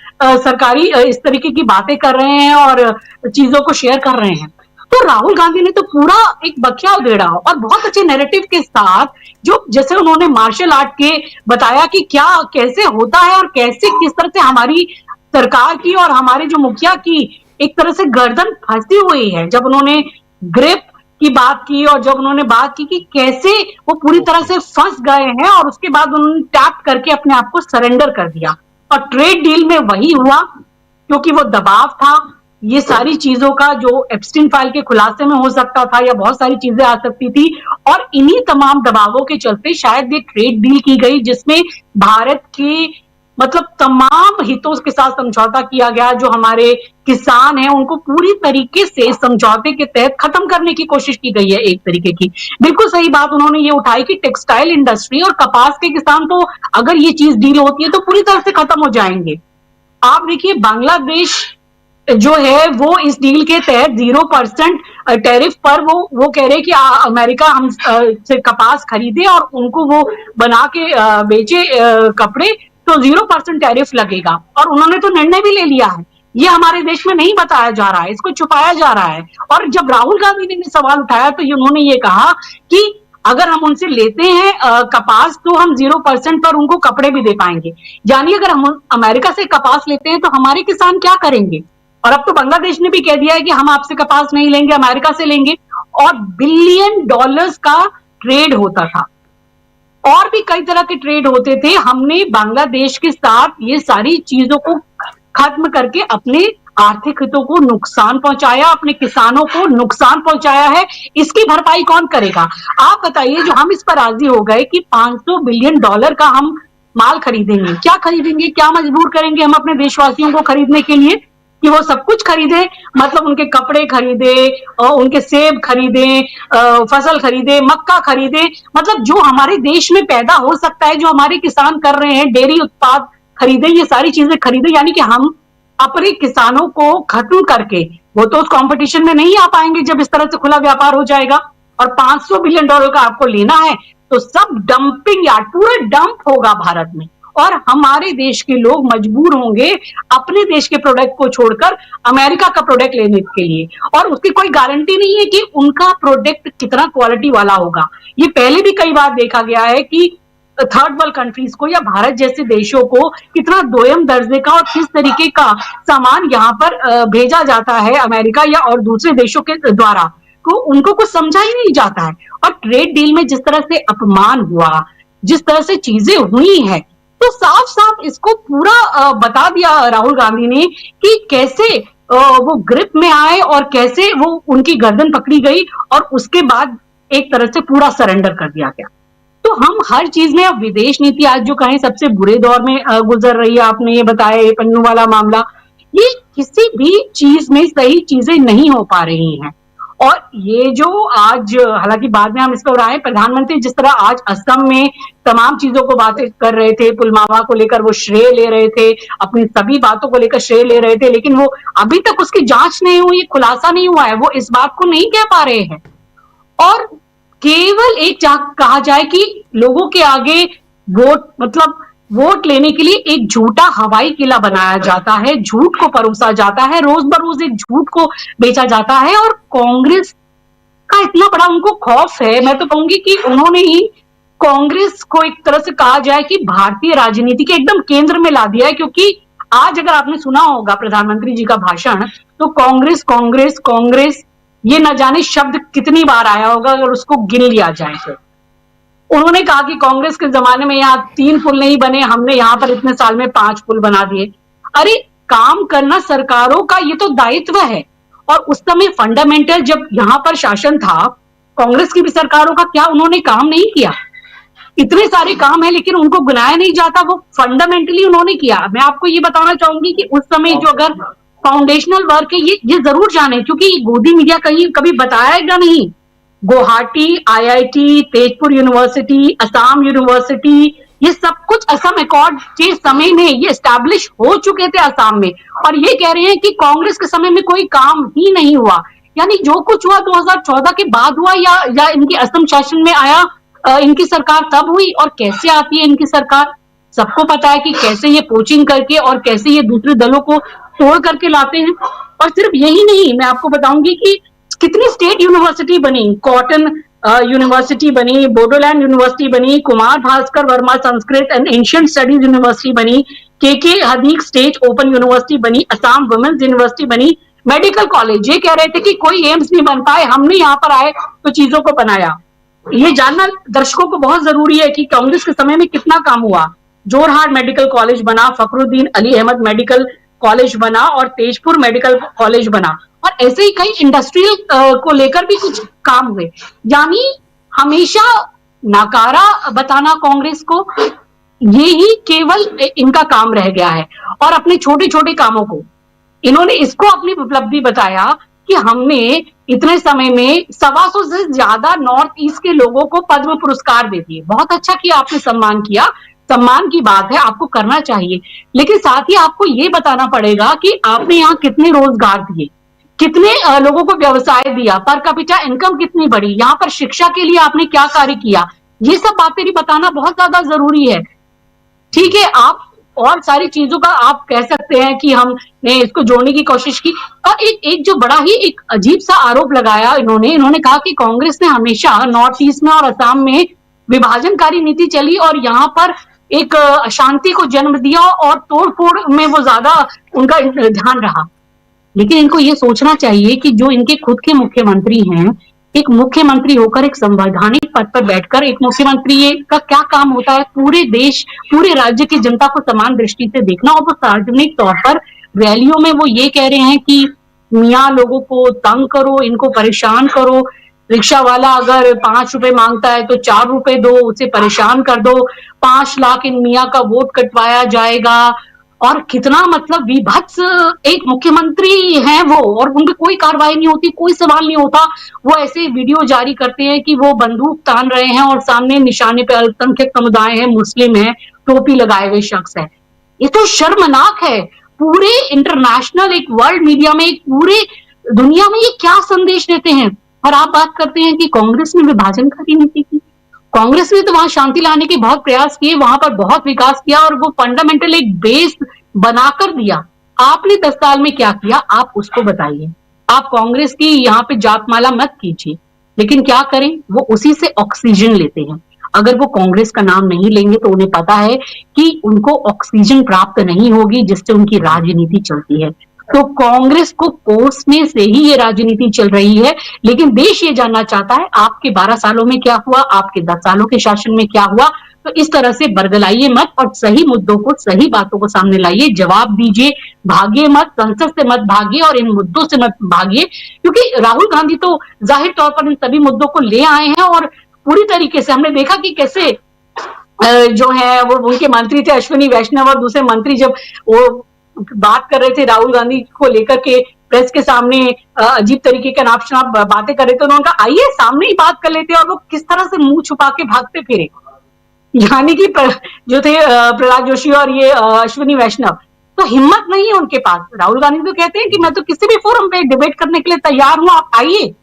सरकारी इस तरीके की बातें कर रहे हैं और चीजों को शेयर कर रहे हैं। तो राहुल गांधी ने तो पूरा एक बखिया उधेड़ा और बहुत अच्छे नैरेटिव के साथ, जो जैसे उन्होंने मार्शल आर्ट के बताया कि क्या कैसे होता है और कैसे किस तरह से हमारी सरकार की और हमारे जो मुखिया की एक तरह से गर्दन फंसी हुई है। जब उन्होंने ग्रिप की बात की और जब उन्होंने बात की कि कैसे वो पूरी तरह से फंस गए हैं और उसके बाद उन्होंने टैप करके अपने आप को सरेंडर कर दिया। और ट्रेड डील में वही हुआ क्योंकि वो दबाव था ये सारी चीजों का जो एप्स्टीन फाइल के खुलासे में हो सकता था या बहुत सारी चीजें आ सकती थी, और इन्हीं तमाम दबावों के चलते शायद ये ट्रेड डील की गई जिसमें भारत के मतलब तमाम हितों के साथ समझौता किया गया। जो हमारे किसान हैं उनको पूरी तरीके से समझौते के तहत खत्म करने की कोशिश की गई है। एक तरीके की बिल्कुल सही बात उन्होंने ये उठाई कि टेक्सटाइल इंडस्ट्री और कपास के किसान तो अगर ये चीज डील होती है तो पूरी तरह से खत्म हो जाएंगे। आप देखिए बांग्लादेश जो है वो इस डील के तहत 0% टैरिफ पर वो कह रहे कि अमेरिका हम से कपास खरीदे और उनको वो बना के बेचे कपड़े, तो 0% टैरिफ लगेगा। और उन्होंने तो निर्णय भी ले लिया है। ये हमारे देश में नहीं बताया जा रहा है, इसको छुपाया जा रहा है। और जब राहुल गांधी ने सवाल उठाया तो उन्होंने ये कहा कि अगर हम उनसे लेते हैं कपास तो हम 0% पर उनको कपड़े भी दे पाएंगे। यानी अगर हम अमेरिका से कपास लेते हैं तो हमारे किसान क्या करेंगे? और अब तो बांग्लादेश ने भी कह दिया है कि हम आपसे कपास नहीं लेंगे, अमेरिका से लेंगे। और बिलियन डॉलर्स का ट्रेड होता था और भी कई तरह के ट्रेड होते थे। हमने बांग्लादेश के साथ ये सारी चीजों को खत्म करके अपने आर्थिक हितों को नुकसान पहुंचाया, अपने किसानों को नुकसान पहुंचाया है। इसकी भरपाई कौन करेगा? आप बताइए, जो हम इस पर राजी हो गए कि 500 बिलियन डॉलर का हम माल खरीदेंगे, क्या खरीदेंगे? क्या मजबूर करेंगे हम अपने देशवासियों को खरीदने के लिए कि वो सब कुछ खरीदे? मतलब उनके कपड़े खरीदे, उनके सेब खरीदे, फसल खरीदे, मक्का खरीदे, मतलब जो हमारे देश में पैदा हो सकता है, जो हमारे किसान कर रहे हैं, डेयरी उत्पाद खरीदे, ये सारी चीजें खरीदे। यानी कि हम अपने किसानों को खत्म करके, वो तो उस कंपटीशन में नहीं आ पाएंगे जब इस तरह से खुला व्यापार हो जाएगा। और 500 बिलियन डॉलर का आपको लेना है तो सब डंपिंग यार्ड, पूरा डंप होगा भारत में, और हमारे देश के लोग मजबूर होंगे अपने देश के प्रोडक्ट को छोड़कर अमेरिका का प्रोडक्ट लेने के लिए। और उसकी कोई गारंटी नहीं है कि उनका प्रोडक्ट कितना क्वालिटी वाला होगा। ये पहले भी कई बार देखा गया है कि थर्ड वर्ल्ड कंट्रीज को या भारत जैसे देशों को कितना दोयम दर्जे का और किस तरीके का सामान यहाँ पर भेजा जाता है अमेरिका या और दूसरे देशों के द्वारा, को उनको कुछ समझा ही नहीं जाता है। और ट्रेड डील में जिस तरह से अपमान हुआ, जिस तरह से चीजें हुई हैं, तो साफ साफ इसको पूरा बता दिया राहुल गांधी ने कि कैसे वो ग्रिप में आए और कैसे वो उनकी गर्दन पकड़ी गई और उसके बाद एक तरह से पूरा सरेंडर कर दिया गया। तो हम हर चीज में, अब विदेश नीति आज जो कहें सबसे बुरे दौर में गुजर रही है, आपने ये बताया, ये पन्नू वाला मामला, ये किसी भी चीज में सही चीजें नहीं हो पा रही हैं। और ये जो आज, हालांकि बाद में हम इस पर आए, प्रधानमंत्री जिस तरह आज असम में तमाम चीजों को बातें कर रहे थे, पुलवामा को लेकर वो श्रेय ले रहे थे, अपनी सभी बातों को लेकर श्रेय ले रहे थे, लेकिन वो अभी तक उसकी जांच नहीं हुई, खुलासा नहीं हुआ है, वो इस बात को नहीं कह पा रहे हैं। और केवल एक कहा जाए कि लोगों के आगे वोट लेने के लिए एक झूठा हवाई किला बनाया जाता है, झूठ को परोसा जाता है, रोज बरोज एक झूठ को बेचा जाता है। और कांग्रेस का इतना बड़ा उनको खौफ है, मैं तो कहूंगी कि उन्होंने ही कांग्रेस को एक तरह से कहा जाए कि भारतीय राजनीति के एकदम केंद्र में ला दिया है। क्योंकि आज अगर आपने सुना होगा प्रधानमंत्री जी का भाषण, तो कांग्रेस कांग्रेस कांग्रेस ये न जाने शब्द कितनी बार आया होगा अगर उसको गिन लिया जाए तो। उन्होंने कहा कि कांग्रेस के जमाने में यहाँ 3 पुल नहीं बने, हमने यहाँ पर इतने साल में 5 पुल बना दिए। अरे काम करना सरकारों का ये तो दायित्व है। और उस समय फंडामेंटल जब यहाँ पर शासन था कांग्रेस की भी सरकारों का, क्या उन्होंने काम नहीं किया? इतने सारे काम है लेकिन उनको गिनाया नहीं जाता, वो फंडामेंटली उन्होंने किया। मैं आपको ये बताना चाहूंगी कि उस समय जो अगर फाउंडेशनल वर्क है, ये जरूर जाने, क्योंकि गोदी मीडिया कभी बताएगा नहीं। Guwahati IIT, Tezpur university, Assam university, ये सब कुछ असम अकॉर्ड के समय में ये एस्टैब्लिश हो चुके थे असम में, और ये कह रहे हैं कि कांग्रेस के समय में कोई काम ही नहीं हुआ। यानी जो कुछ हुआ 2014 के बाद हुआ या इनके असम शासन में आया, इनकी सरकार तब हुई। और कैसे आती है इनकी सरकार, सबको पता है कि कैसे ये पोचिंग करके और कैसे ये दूसरे दलों को तोड़ करके लाते हैं। और सिर्फ यही नहीं, मैं आपको बताऊंगी कि कितनी स्टेट यूनिवर्सिटी बनी, कॉटन यूनिवर्सिटी बनी, बोडोलैंड यूनिवर्सिटी बनी, Kumar Bhaskar Verma Sanskrit and ancient studies university बनी, के हदीक स्टेट ओपन यूनिवर्सिटी बनी, असम वुमेन्स यूनिवर्सिटी बनी, मेडिकल कॉलेज। ये कह रहे थे कि कोई एम्स नहीं बन पाए, हमने यहाँ पर आए तो चीजों को बनाया। ये जानना दर्शकों को बहुत जरूरी है कि कांग्रेस के समय में कितना काम हुआ। जोरहाट मेडिकल कॉलेज बना, फखरुद्दीन अली अहमद मेडिकल कॉलेज बना और तेजपुर मेडिकल कॉलेज बना, और ऐसे ही कई इंडस्ट्रियल को लेकर भी कुछ काम हुए। यानी हमेशा नकारा बताना कांग्रेस को, ये ही केवल इनका काम रह गया है। और अपने छोटे छोटे कामों को इन्होंने इसको अपनी उपलब्धि बताया कि हमने इतने समय में 125 से ज्यादा नॉर्थ ईस्ट के लोगों को पद्म पुरस्कार दे दिए। बहुत अच्छा किया आपने, सम्मान किया, सम्मान की बात है, आपको करना चाहिए। लेकिन साथ ही आपको ये बताना पड़ेगा कि आपने यहाँ कितने रोजगार दिए, कितने लोगों को व्यवसाय दिया, पर कैपिटा इनकम कितनी बढ़ी, यहाँ पर शिक्षा के लिए आपने क्या कार्य किया, ये सब बातें भी बताना बहुत ज्यादा जरूरी है। ठीक है, आप और सारी चीजों का आप कह सकते हैं कि हमने इसको जोड़ने की कोशिश की। और एक जो बड़ा ही एक अजीब सा आरोप लगाया इन्होंने कहा कि कांग्रेस ने हमेशा नॉर्थ ईस्ट में और असम में विभाजनकारी नीति चली और यहाँ पर एक अशांति को जन्म दिया और तोड़फोड़ में वो ज्यादा उनका ध्यान रहा। लेकिन इनको ये सोचना चाहिए कि जो इनके खुद के मुख्यमंत्री हैं, एक मुख्यमंत्री होकर एक संवैधानिक पद पर बैठकर एक मुख्यमंत्री का क्या काम होता है, पूरे देश पूरे राज्य की जनता को समान दृष्टि से देखना। और वो सार्वजनिक तौर पर रैलियों में वो ये कह रहे हैं कि मियाँ लोगों को तंग करो, इनको परेशान करो, रिक्शा वाला अगर 5 रुपए मांगता है तो 4 रुपए दो, उसे परेशान कर दो, 5 लाख इन मियाँ का वोट कटवाया जाएगा। और कितना मतलब विभत्स एक मुख्यमंत्री हैं वो, और उनकी कोई कार्रवाई नहीं होती, कोई सवाल नहीं होता। वो ऐसे वीडियो जारी करते हैं कि वो बंदूक तान रहे हैं और सामने निशाने पे अल्पसंख्यक समुदाय है, मुस्लिम है, टोपी लगाए हुए शख्स है। ये तो शर्मनाक है। पूरे इंटरनेशनल एक वर्ल्ड मीडिया में, एक पूरे दुनिया में ये क्या संदेश देते हैं। और आप बात करते हैं कि कांग्रेस ने विभाजनकारी नीति की। कांग्रेस ने तो वहां शांति लाने के बहुत प्रयास किए, वहां पर बहुत विकास किया और वो फंडामेंटल एक बेस बनाकर दिया। आपने 10 साल में क्या किया, आप उसको बताइए। आप कांग्रेस की यहाँ पे जातमाला मत कीजिए, लेकिन क्या करें, वो उसी से ऑक्सीजन लेते हैं। अगर वो कांग्रेस का नाम नहीं लेंगे तो उन्हें पता है कि उनको ऑक्सीजन प्राप्त नहीं होगी जिससे उनकी राजनीति चलती है। तो कांग्रेस को कोसने से ही ये राजनीति चल रही है। लेकिन देश ये जानना चाहता है आपके 12 सालों में क्या हुआ, आपके 10 सालों के शासन में क्या हुआ। तो इस तरह से बरगलाइए मत और सही मुद्दों को, सही बातों को सामने लाइए, जवाब दीजिए, भागिए मत, संसद से मत भागिए और इन मुद्दों से मत भागिए। क्योंकि राहुल गांधी तो जाहिर तौर पर इन सभी मुद्दों को ले आए हैं और पूरी तरीके से हमने देखा कि कैसे जो है वो उनके मंत्री थे अश्विनी वैष्णव और दूसरे मंत्री जब वो बात कर रहे थे राहुल गांधी को लेकर के प्रेस के सामने अजीब तरीके के नाप शनाप बातें कर रहे थे, उन्होंने कहा आइए सामने ही बात कर लेते हैं। और वो किस तरह से मुंह छुपा के भागते फिरे, यानी कि जो थे प्रहलाद जोशी और ये अश्विनी वैष्णव, तो हिम्मत नहीं है उनके पास। राहुल गांधी तो कहते हैं कि मैं तो किसी भी फोरम पे डिबेट करने के लिए तैयार हूं, आप आइए।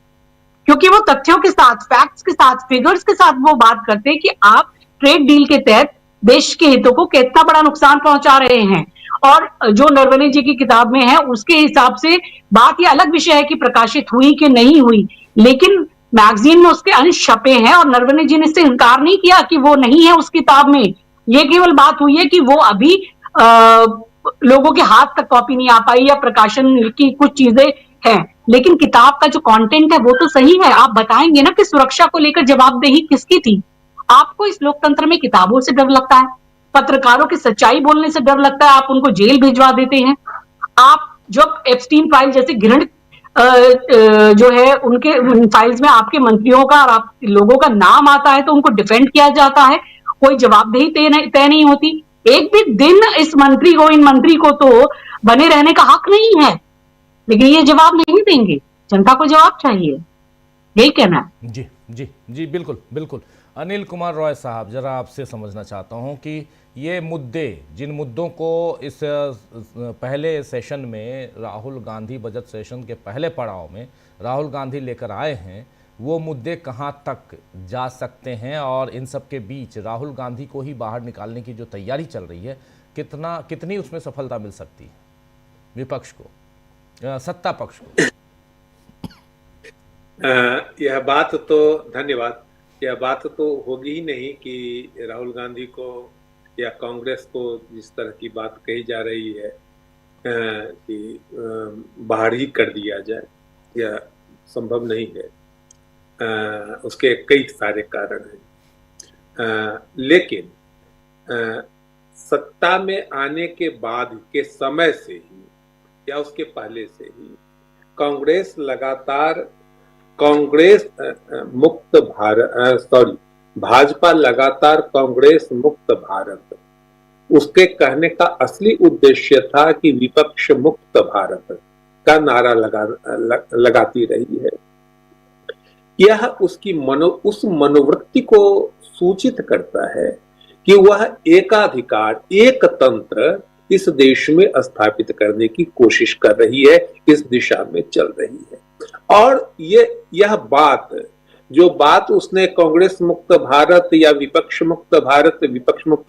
क्योंकि वो तथ्यों के साथ, फैक्ट्स के साथ, फिगर्स के साथ वो बात करते हैं कि आप ट्रेड डील के तहत देश के हितों को कितना बड़ा नुकसान पहुंचा रहे हैं। और जो नरवणे जी की किताब में है उसके हिसाब से बात यह अलग विषय है कि प्रकाशित हुई कि नहीं हुई, लेकिन मैगजीन में उसके अंश छपे हैं और नरवणे जी ने इससे इनकार नहीं किया कि वो नहीं है उस किताब में। ये केवल बात हुई है कि वो अभी लोगों के हाथ तक कॉपी नहीं आ पाई या प्रकाशन की कुछ चीजें हैं, लेकिन किताब का जो कंटेंट है वो तो सही है। आप बताएंगे ना कि सुरक्षा को लेकर जवाबदेही किसकी थी। आपको इस लोकतंत्र में किताबों से डर लगता है, पत्रकारों की सच्चाई बोलने से डर लगता है, आप उनको जेल भिजवा देते हैं। आप जब एप्स्टीन फाइल जैसे घृणित जो है उनके फाइल्स में आपके मंत्रियों का और आप लोगों का नाम आता है तो उनको डिफेंड किया जाता है, कोई जवाबदेही तय नहीं होती। एक भी दिन इस मंत्री को, इन मंत्री को तो बने रहने का हक नहीं है, लेकिन ये जवाब नहीं देंगे। जनता को जवाब चाहिए, यही कहना है। जी जी जी, बिल्कुल बिल्कुल। अनिल कुमार रॉय साहब, जरा आपसे समझना चाहता हूं कि ये मुद्दे, जिन मुद्दों को इस पहले सेशन में राहुल गांधी, बजट सेशन के पहले पड़ाव में राहुल गांधी लेकर आए हैं, वो मुद्दे कहां तक जा सकते हैं और इन सब के बीच राहुल गांधी को ही बाहर निकालने की जो तैयारी चल रही है, कितनी उसमें सफलता मिल सकती है विपक्ष को, सत्ता पक्ष को? यह बात तो, धन्यवाद, यह बात तो होगी ही नहीं कि राहुल गांधी को या कांग्रेस को जिस तरह की बात कही जा रही है कि बाहर ही कर दिया जाए, यह संभव नहीं है। उसके कई सारे कारण हैं, लेकिन सत्ता में आने के बाद के समय से ही या उसके पहले से ही कांग्रेस लगातार भाजपा लगातार कांग्रेस मुक्त भारत, उसके कहने का असली उद्देश्य था कि विपक्ष मुक्त भारत का नारा लगाती रही है। यह उसकी उस मनोवृत्ति को सूचित करता है कि वह एकाधिकार, एक तंत्र इस देश में स्थापित करने की कोशिश कर रही है, इस दिशा में चल रही है। और यह बात उसने कांग्रेस मुक्त भारत या विपक्ष मुक्त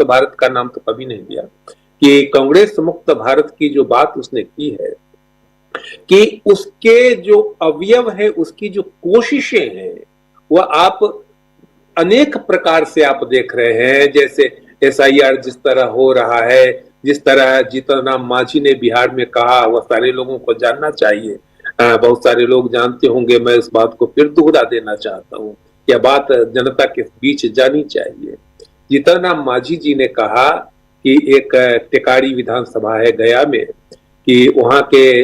भारत का नाम तो कभी नहीं दिया, कि कांग्रेस मुक्त भारत की जो बात उसने की है कि उसके जो अवयव है, उसकी जो कोशिशें हैं, वह आप अनेक प्रकार से आप देख रहे हैं। जैसे SIR जिस तरह हो रहा है, जिस तरह जीतन राम मांझी ने बिहार में कहा, वह सारे लोगों को जानना चाहिए। बहुत सारे लोग जानते होंगे, मैं इस बात को फिर दोहरा देना चाहता हूँ, यह बात जनता के बीच जानी चाहिए। जीतन राम मांझी जी ने कहा कि एक टेकारी विधानसभा है गया में, कि वहां के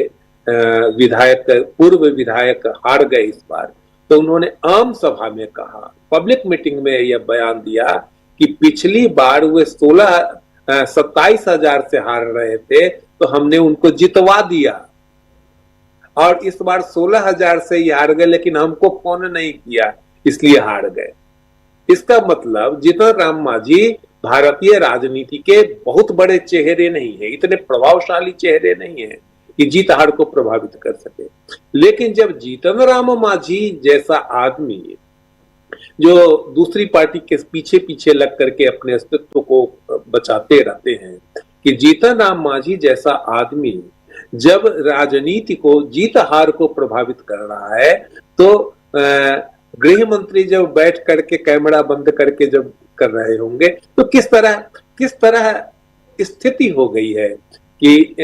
विधायक, पूर्व विधायक हार गए इस बार, तो उन्होंने आम सभा में कहा, पब्लिक मीटिंग में यह बयान दिया कि पिछली बार वे 27,000 से हार रहे थे, तो हमने उनको जितवा दिया, और इस बार 16,000 से ही हार गए, लेकिन हमको फोन नहीं किया इसलिए हार गए। इसका मतलब जीतन राम मांझी भारतीय राजनीति के बहुत बड़े चेहरे नहीं है, इतने प्रभावशाली चेहरे नहीं है कि जीत हार को प्रभावित कर सके। लेकिन जब जीतन राम मांझी जैसा आदमी, जो दूसरी पार्टी के पीछे पीछे लग करके अपने अस्तित्व को बचाते रहते हैं, कि जीतन राम मांझी जैसा आदमी जब राजनीति को, जीत हार को प्रभावित कर रहा है, तो गृह मंत्री जब बैठ करके कैमरा बंद करके जब कर रहे होंगे, तो किस तरह स्थिति हो गई है कि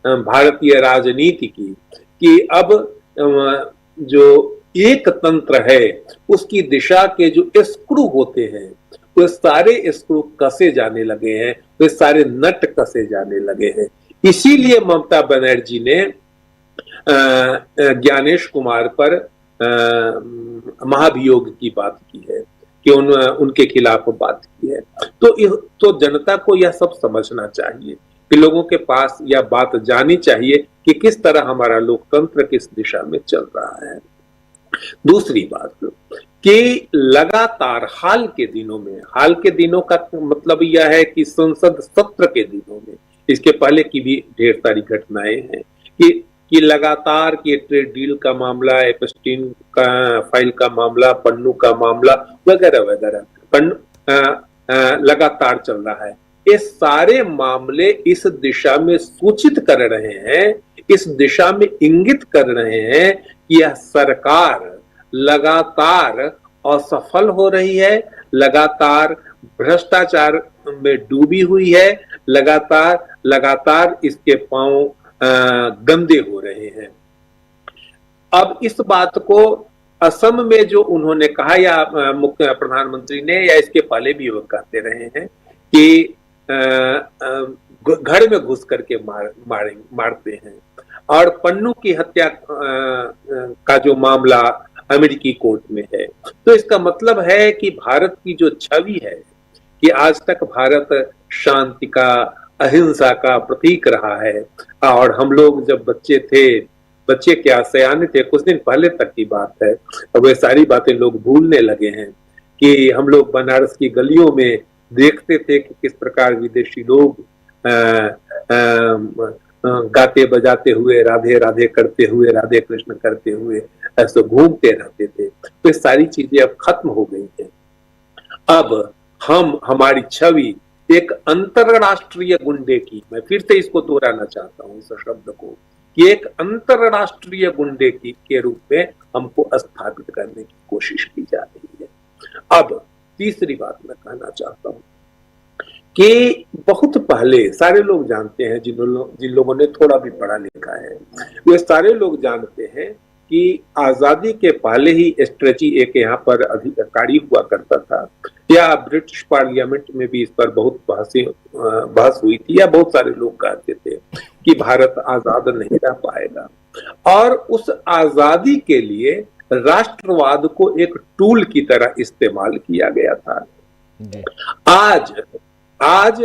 भारतीय राजनीति की, कि अब जो एक तंत्र है उसकी दिशा के जो स्क्रू होते हैं, वो सारे स्क्रू कसे जाने लगे हैं, वे सारे नट कसे जाने लगे हैं। इसीलिए ममता बनर्जी ने ज्ञानेश कुमार पर महाभियोग की बात की है, कि उनके खिलाफ बात की है। तो जनता को यह सब समझना चाहिए कि लोगों के पास यह बात जानी चाहिए कि किस तरह हमारा लोकतंत्र किस दिशा में चल रहा है। दूसरी बात कि लगातार हाल के दिनों का मतलब यह है कि संसद सत्र के दिनों में, इसके पहले की भी ढेर सारी घटनाएं हैं कि लगातार कि ट्रेड डील का मामला, एपस्टीन का फाइल का मामला, पन्नू का मामला वगैरह वगैरह लगातार चल रहा है। ये सारे मामले इस दिशा में सूचित कर रहे हैं, इस दिशा में इंगित कर रहे हैं कि यह सरकार लगातार असफल हो रही है, लगातार भ्रष्टाचार में डूबी हुई है, लगातार इसके पांव गंदे हो रहे हैं। अब इस बात को असम में जो उन्होंने कहा, या मुख्य प्रधानमंत्री ने, या इसके पहले भी वो कहते रहे हैं कि घर में घुस करके मारते हैं, और पन्नू की हत्या का जो मामला अमेरिकी कोर्ट में है, तो इसका मतलब है कि भारत की जो छवि है कि आज तक भारत शांति का, अहिंसा का प्रतीक रहा है, और हम लोग जब बच्चे क्या सयाने थे, कुछ दिन पहले तक की बात है, अब वे सारी बातें लोग भूलने लगे हैं, कि हम लोग बनारस की गलियों में देखते थे कि किस प्रकार विदेशी लोग गाते बजाते हुए, राधे राधे करते हुए, राधे कृष्ण करते हुए ऐसे घूमते रहते थे। तो ये सारी चीजें अब खत्म हो गई हैं। अब हमारी छवि एक अंतरराष्ट्रीय गुंडे की, मैं फिर से इसको दोहराना चाहता हूं इस शब्द को, कि एक अंतरराष्ट्रीय गुंडे की के रूप में हमको स्थापित करने की कोशिश की जा रही है। अब तीसरी बात मैं कहना चाहता हूं कि बहुत पहले सारे लोग जानते हैं, जिन लोगों ने थोड़ा भी पढ़ा लिखा है, वे सारे लोग जानते हैं कि आजादी के पहले ही स्ट्रेची एक यहाँ पर अधिकारी हुआ करता था, या ब्रिटिश पार्लियामेंट में भी इस पर बहुत बहस हुई थी, या बहुत सारे लोग कहते थे कि भारत आजाद नहीं रह पाएगा, और उस आजादी के लिए राष्ट्रवाद को एक टूल की तरह इस्तेमाल किया गया था। आज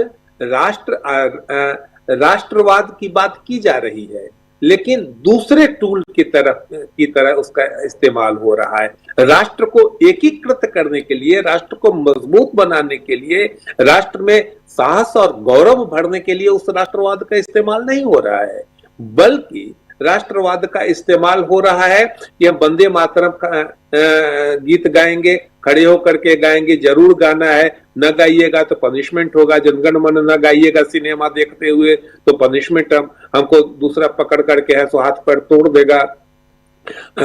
राष्ट्रवाद की बात की जा रही है, लेकिन दूसरे टूल की तरह उसका इस्तेमाल हो रहा है। राष्ट्र को एकीकृत करने के लिए, राष्ट्र को मजबूत बनाने के लिए, राष्ट्र में साहस और गौरव भरने के लिए उस राष्ट्रवाद का इस्तेमाल नहीं हो रहा है, बल्कि राष्ट्रवाद का इस्तेमाल हो रहा है कि हम वंदे मातरम का गीत गाएंगे, खड़े होकर के गाएंगे, जरूर गाना है, न गाइएगा तो पनिशमेंट होगा, जनगण मन न गाइएगा सिनेमा देखते हुए तो पनिशमेंट हमको दूसरा पकड़ करके है सो हाथ पैर तोड़ देगा।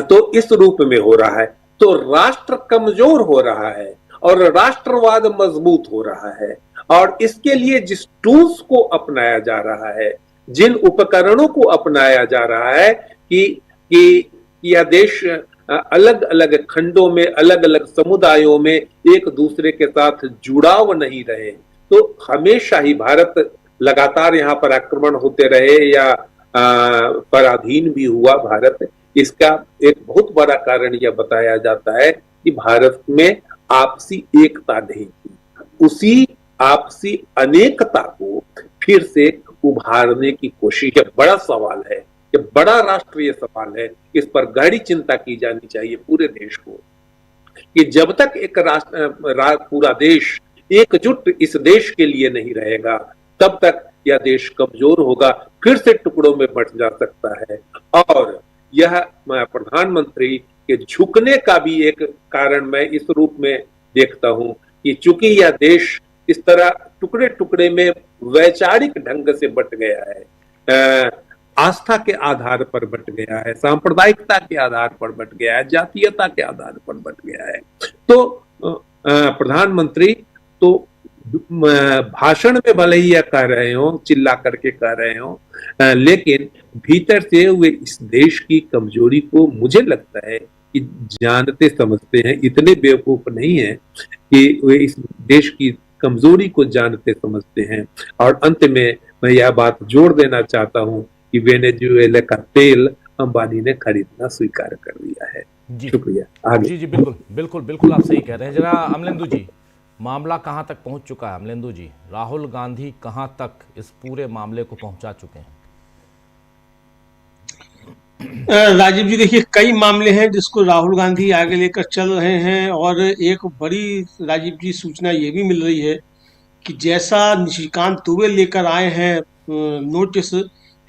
तो इस रूप में हो रहा है, तो राष्ट्र कमजोर हो रहा है और राष्ट्रवाद मजबूत हो रहा है। और इसके लिए जिस टूल्स को अपनाया जा रहा है, जिन उपकरणों को अपनाया जा रहा है कि यह देश अलग अलग खंडों में, अलग अलग समुदायों में एक दूसरे के साथ जुड़ाव नहीं रहे, तो हमेशा ही भारत लगातार यहाँ पर आक्रमण होते रहे या पराधीन भी हुआ भारत। इसका एक बहुत बड़ा कारण यह बताया जाता है कि भारत में आपसी एकता नहीं थी। उसी आपसी अनेकता को फिर से उभारने की कोशिश, यह बड़ा सवाल है, यह बड़ा राष्ट्रीय सवाल है। इस पर गहरी चिंता की जानी चाहिए पूरे देश को कि जब तक एक पूरा देश एकजुट इस देश के लिए नहीं रहेगा, तब तक यह देश कमजोर होगा, फिर से टुकड़ों में बंट जा सकता है। और यह प्रधानमंत्री के झुकने का भी एक कारण मैं इस रूप में देखता हूं कि चूंकि यह देश इस तरह टुकड़े टुकड़े में वैचारिक ढंग से बट गया है, आस्था के आधार पर बट गया है, सांप्रदायिकता के आधार पर बट गया है, जातीयता के आधार पर बट गया है, तो प्रधानमंत्री तो भाषण में भले ही यह कह रहे हो, चिल्ला करके कह रहे हो, लेकिन भीतर से वे इस देश की कमजोरी को मुझे लगता है कि जानते समझते हैं, इतने बेवकूफ नहीं है कि वे इस देश की कमजोरी को जानते समझते हैं। और अंत में मैं यह बात जोड़ देना चाहता हूं कि वेनेजुएला का तेल अंबानी ने खरीदना स्वीकार कर लिया है। शुक्रिया। आगे। जी बिल्कुल बिल्कुल बिल्कुल आप सही कह रहे हैं। जरा अमलेंदु जी, मामला कहां तक पहुंच चुका है? अमलेंदु जी, राहुल गांधी कहां तक इस पूरे मामले को पहुंचा चुके हैं? राजीव जी, देखिए कई मामले हैं जिसको राहुल गांधी आगे लेकर चल रहे हैं, और एक बड़ी राजीव जी सूचना ये भी मिल रही है कि जैसा निशिकांत दुबे लेकर आए हैं नोटिस,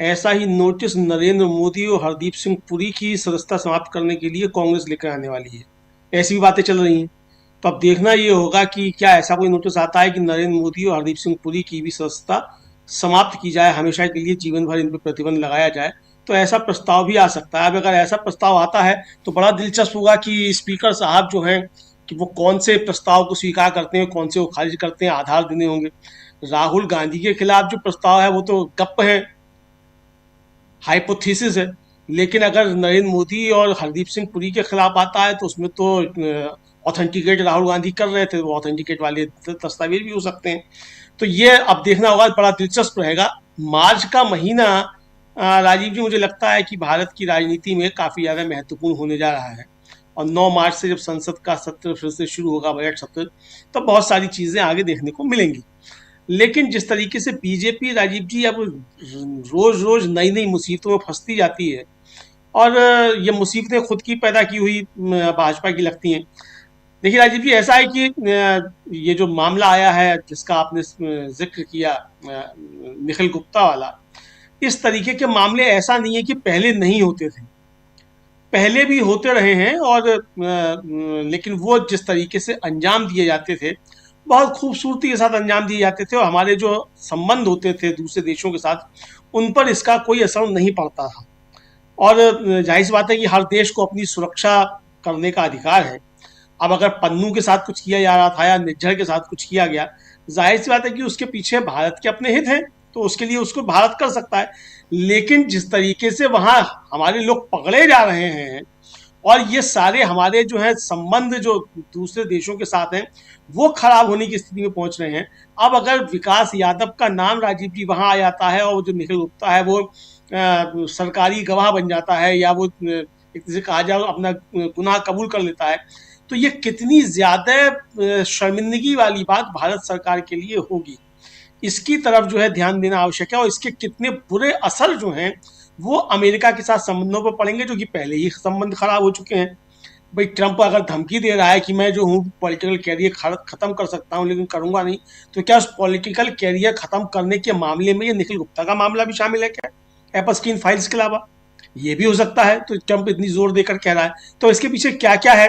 ऐसा ही नोटिस नरेंद्र मोदी और हरदीप सिंह पुरी की सदस्यता समाप्त करने के लिए कांग्रेस लेकर आने वाली है। ऐसी भी बातें चल रही हैं। तो अब देखना ये होगा कि क्या ऐसा कोई नोटिस आता है कि नरेंद्र मोदी और हरदीप सिंह पुरी की भी सदस्यता समाप्त की जाए, हमेशा के लिए जीवन भर इन पर प्रतिबंध लगाया जाए। तो ऐसा प्रस्ताव भी आ सकता है। अब अगर ऐसा प्रस्ताव आता है तो बड़ा दिलचस्प होगा कि स्पीकर साहब जो हैं कि वो कौन से प्रस्ताव को स्वीकार करते हैं, कौन से वो खारिज करते हैं, आधार देने होंगे। राहुल गांधी के खिलाफ जो प्रस्ताव है वो तो गप है, हाइपोथेसिस है, लेकिन अगर नरेंद्र मोदी और हरदीप सिंह पुरी के खिलाफ आता है तो उसमें तो ऑथेंटिकेट राहुल गांधी कर रहे थे, वो ऑथेंटिकेट वाले दस्तावेज भी हो सकते हैं। तो ये अब देखना होगा, बड़ा दिलचस्प रहेगा। मार्च का महीना राजीव जी मुझे लगता है कि भारत की राजनीति में काफ़ी ज़्यादा महत्वपूर्ण होने जा रहा है, और 9 मार्च से जब संसद का सत्र फिर से शुरू होगा, बजट सत्र, तब बहुत सारी चीज़ें आगे देखने को मिलेंगी। लेकिन जिस तरीके से बीजेपी राजीव जी अब रोज़ रोज़ नई नई मुसीबतों में फंसती जाती है, और ये मुसीबतें खुद की पैदा की हुई भाजपा की लगती हैं। देखिए राजीव जी, ऐसा है कि ये जो मामला आया है जिसका आपने जिक्र किया, निखिल गुप्ता वाला, इस तरीके के मामले ऐसा नहीं है कि पहले नहीं होते थे, पहले भी होते रहे हैं, और लेकिन वो जिस तरीके से अंजाम दिए जाते थे, बहुत खूबसूरती के साथ अंजाम दिए जाते थे, और हमारे जो संबंध होते थे दूसरे देशों के साथ, उन पर इसका कोई असर नहीं पड़ता था। और जाहिर सी बात है कि हर देश को अपनी सुरक्षा करने का अधिकार है। अब अगर पन्नू के साथ कुछ किया जा रहा था या निज्जर के साथ कुछ किया गया, जाहिर सी बात है कि उसके पीछे भारत के अपने हित हैं, तो उसके लिए उसको भारत कर सकता है। लेकिन जिस तरीके से वहाँ हमारे लोग पकड़े जा रहे हैं, और ये सारे हमारे जो है संबंध जो दूसरे देशों के साथ हैं वो खराब होने की स्थिति में पहुंच रहे हैं। अब अगर विकास यादव का नाम राजीव जी वहाँ आ जाता है, और जो निखिल गुप्ता है वो सरकारी गवाह बन जाता है, या वो एक तरह से कहा जाए अपना गुनाह कबूल कर लेता है, तो ये कितनी ज़्यादा शर्मिंदगी वाली बात भारत सरकार के लिए होगी। इसकी तरफ जो है ध्यान देना आवश्यक है, और इसके कितने बुरे असर जो हैं वो अमेरिका के साथ संबंधों पर पड़ेंगे, जो कि पहले ही संबंध खराब हो चुके हैं। भाई ट्रंप अगर धमकी दे रहा है कि मैं जो हूँ पॉलिटिकल कैरियर ख़त्म कर सकता हूँ लेकिन करूँगा नहीं, तो क्या उस पॉलिटिकल कैरियर ख़त्म करने के मामले में ये निखिल गुप्ता का मामला भी शामिल है क्या, एपस्टीन फाइल्स के अलावा? ये भी हो सकता है, तो ट्रंप इतनी जोर देकर कह रहा है। तो इसके पीछे क्या क्या है,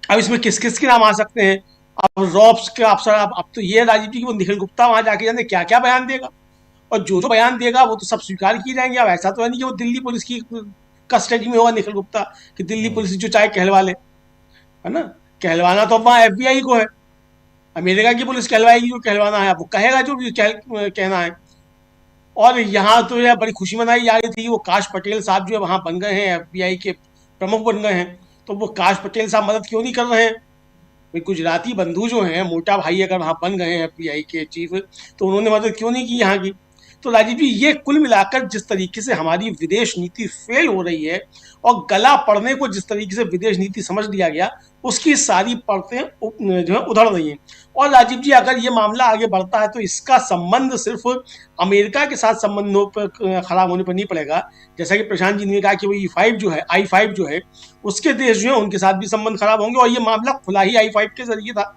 अब इसमें किस किस के नाम आ सकते हैं। अब रॉब्स के अफसर, अब तो ये राजीव जी की वो निखिल गुप्ता वहां जाके जाने क्या क्या बयान देगा, और जो जो बयान देगा वो तो सब स्वीकार किए जाएंगे। अब ऐसा तो है नहीं कि वो दिल्ली पुलिस की कस्टडी में होगा निखिल गुप्ता, कि दिल्ली पुलिस जो चाहे कहलवा ले, है ना। कहलवाना तो अब वहाँ FBI को है, अमेरिका की पुलिस कहलवाएगी जो कहलवाना है, वो कहेगा जो भी कहना है। और यहाँ तो यह बड़ी खुशी मनाई जा रही थी कि वो काश पटेल साहब जो है वहाँ बन गए हैं, FBI के प्रमुख बन गए हैं। तो वो काश पटेल साहब मदद क्यों नहीं कर रहे हैं भाई? गुजराती बंधु जो हैं, मोटा भाई अगर वहाँ बन गए हैं FBI के चीफ, तो उन्होंने मदद क्यों नहीं की यहाँ की? तो राजीव जी, ये कुल मिलाकर जिस तरीके से हमारी विदेश नीति फेल हो रही है और गला पड़ने को जिस तरीके से विदेश नीति समझ लिया गया, उसकी सारी परतें जो है उधड़ रही हैं। और राजीव जी, अगर ये मामला आगे बढ़ता है तो इसका संबंध सिर्फ अमेरिका के साथ संबंधों पर खराब होने पर नहीं पड़ेगा। जैसा कि प्रशांत जी ने कहा कि वो I5 जो है उसके देश जो है उनके साथ भी संबंध खराब होंगे, और ये मामला खुला ही I5 के जरिए था,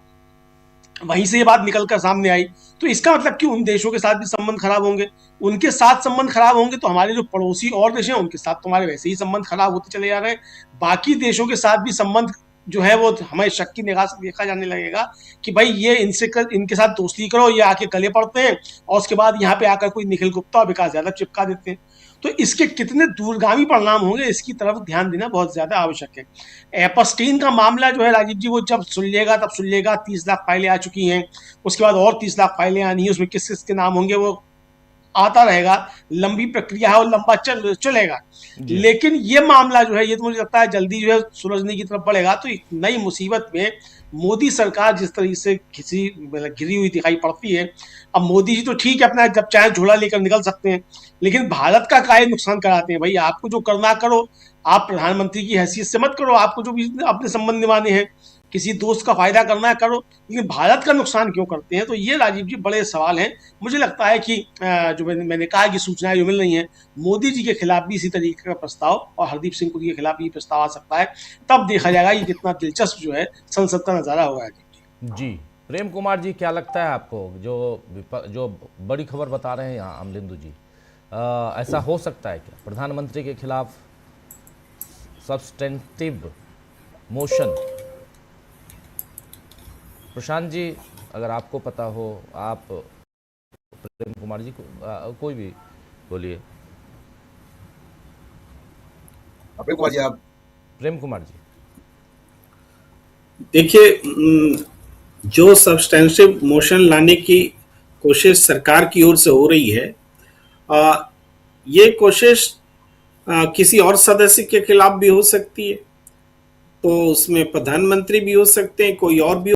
वहीं से ये बात निकलकर सामने आई। तो इसका मतलब कि उन देशों के साथ भी संबंध खराब होंगे, उनके साथ संबंध खराब होंगे तो हमारे जो पड़ोसी और देश हैं उनके साथ तो हमारे वैसे ही संबंध खराब होते चले जा रहे हैं। बाकी देशों के साथ भी संबंध जो है वो हमें शक की निगाह से देखा जाने लगेगा कि भाई ये इनके साथ दोस्ती करो, ये आके गले पड़ते हैं और उसके बाद यहाँ पे आकर कोई निखिल गुप्ता और विकास यादव चिपका देते हैं। तो इसके कितने दूरगामी परिणाम होंगे, इसकी तरफ ध्यान देना बहुत ज्यादा आवश्यक है। एपस्टीन का मामला जो है राजीव जी, वो जब सुलझेगा तब सुलझेगा। 30 लाख फाइलें आ चुकी हैं, उसके बाद और 30 लाख फाइलें आनी है, उसमें किस किस के नाम होंगे वो आता रहेगा। लंबी प्रक्रिया है और लंबा चलेगा। लेकिन ये मामला जो है ये तो मुझे लगता है जल्दी जो है सुलझने की तरफ बढ़ेगा। तो एक नई मुसीबत में मोदी सरकार जिस तरीके से घिरी हुई दिखाई पड़ती है। अब मोदी जी तो ठीक है, अपना जब चाहे झोला लेकर निकल सकते हैं, लेकिन भारत का काहे नुकसान कराते हैं भाई? आपको जो करना करो, आप प्रधानमंत्री की हैसियत से मत करो, आपको जो भी अपने संबंध निभाने हैं, किसी दोस्त का फायदा करना है करो, लेकिन भारत का नुकसान क्यों करते हैं? तो ये राजीव जी बड़े सवाल हैं। मुझे लगता है कि जो मैंने कहा कि सूचनाएं जो मिल रही हैं, मोदी जी के खिलाफ भी इसी तरीके का प्रस्ताव और हरदीप सिंह पुरी के खिलाफ भी प्रस्ताव आ सकता है। तब देखा जाएगा कि कितना दिलचस्प जो है संसद का नजारा होगा। जी, प्रेम कुमार जी, क्या लगता है आपको जो बड़ी खबर बता रहे हैं यहाँ अमलिंदु जी, ऐसा हो सकता है क्या प्रधानमंत्री के खिलाफ सब्सटेंटिव मोशन? प्रशांत जी, अगर आपको पता हो, आप प्रेम कुमार जी को कोई भी बोलिए। प्रेम कुमार जी, देखिए, जो सब्सटेंटिव मोशन लाने की कोशिश सरकार की ओर से हो रही है, ये कोशिश किसी और सदस्य के खिलाफ भी हो सकती है, तो उसमें प्रधानमंत्री भी हो सकते हैं, कोई और भी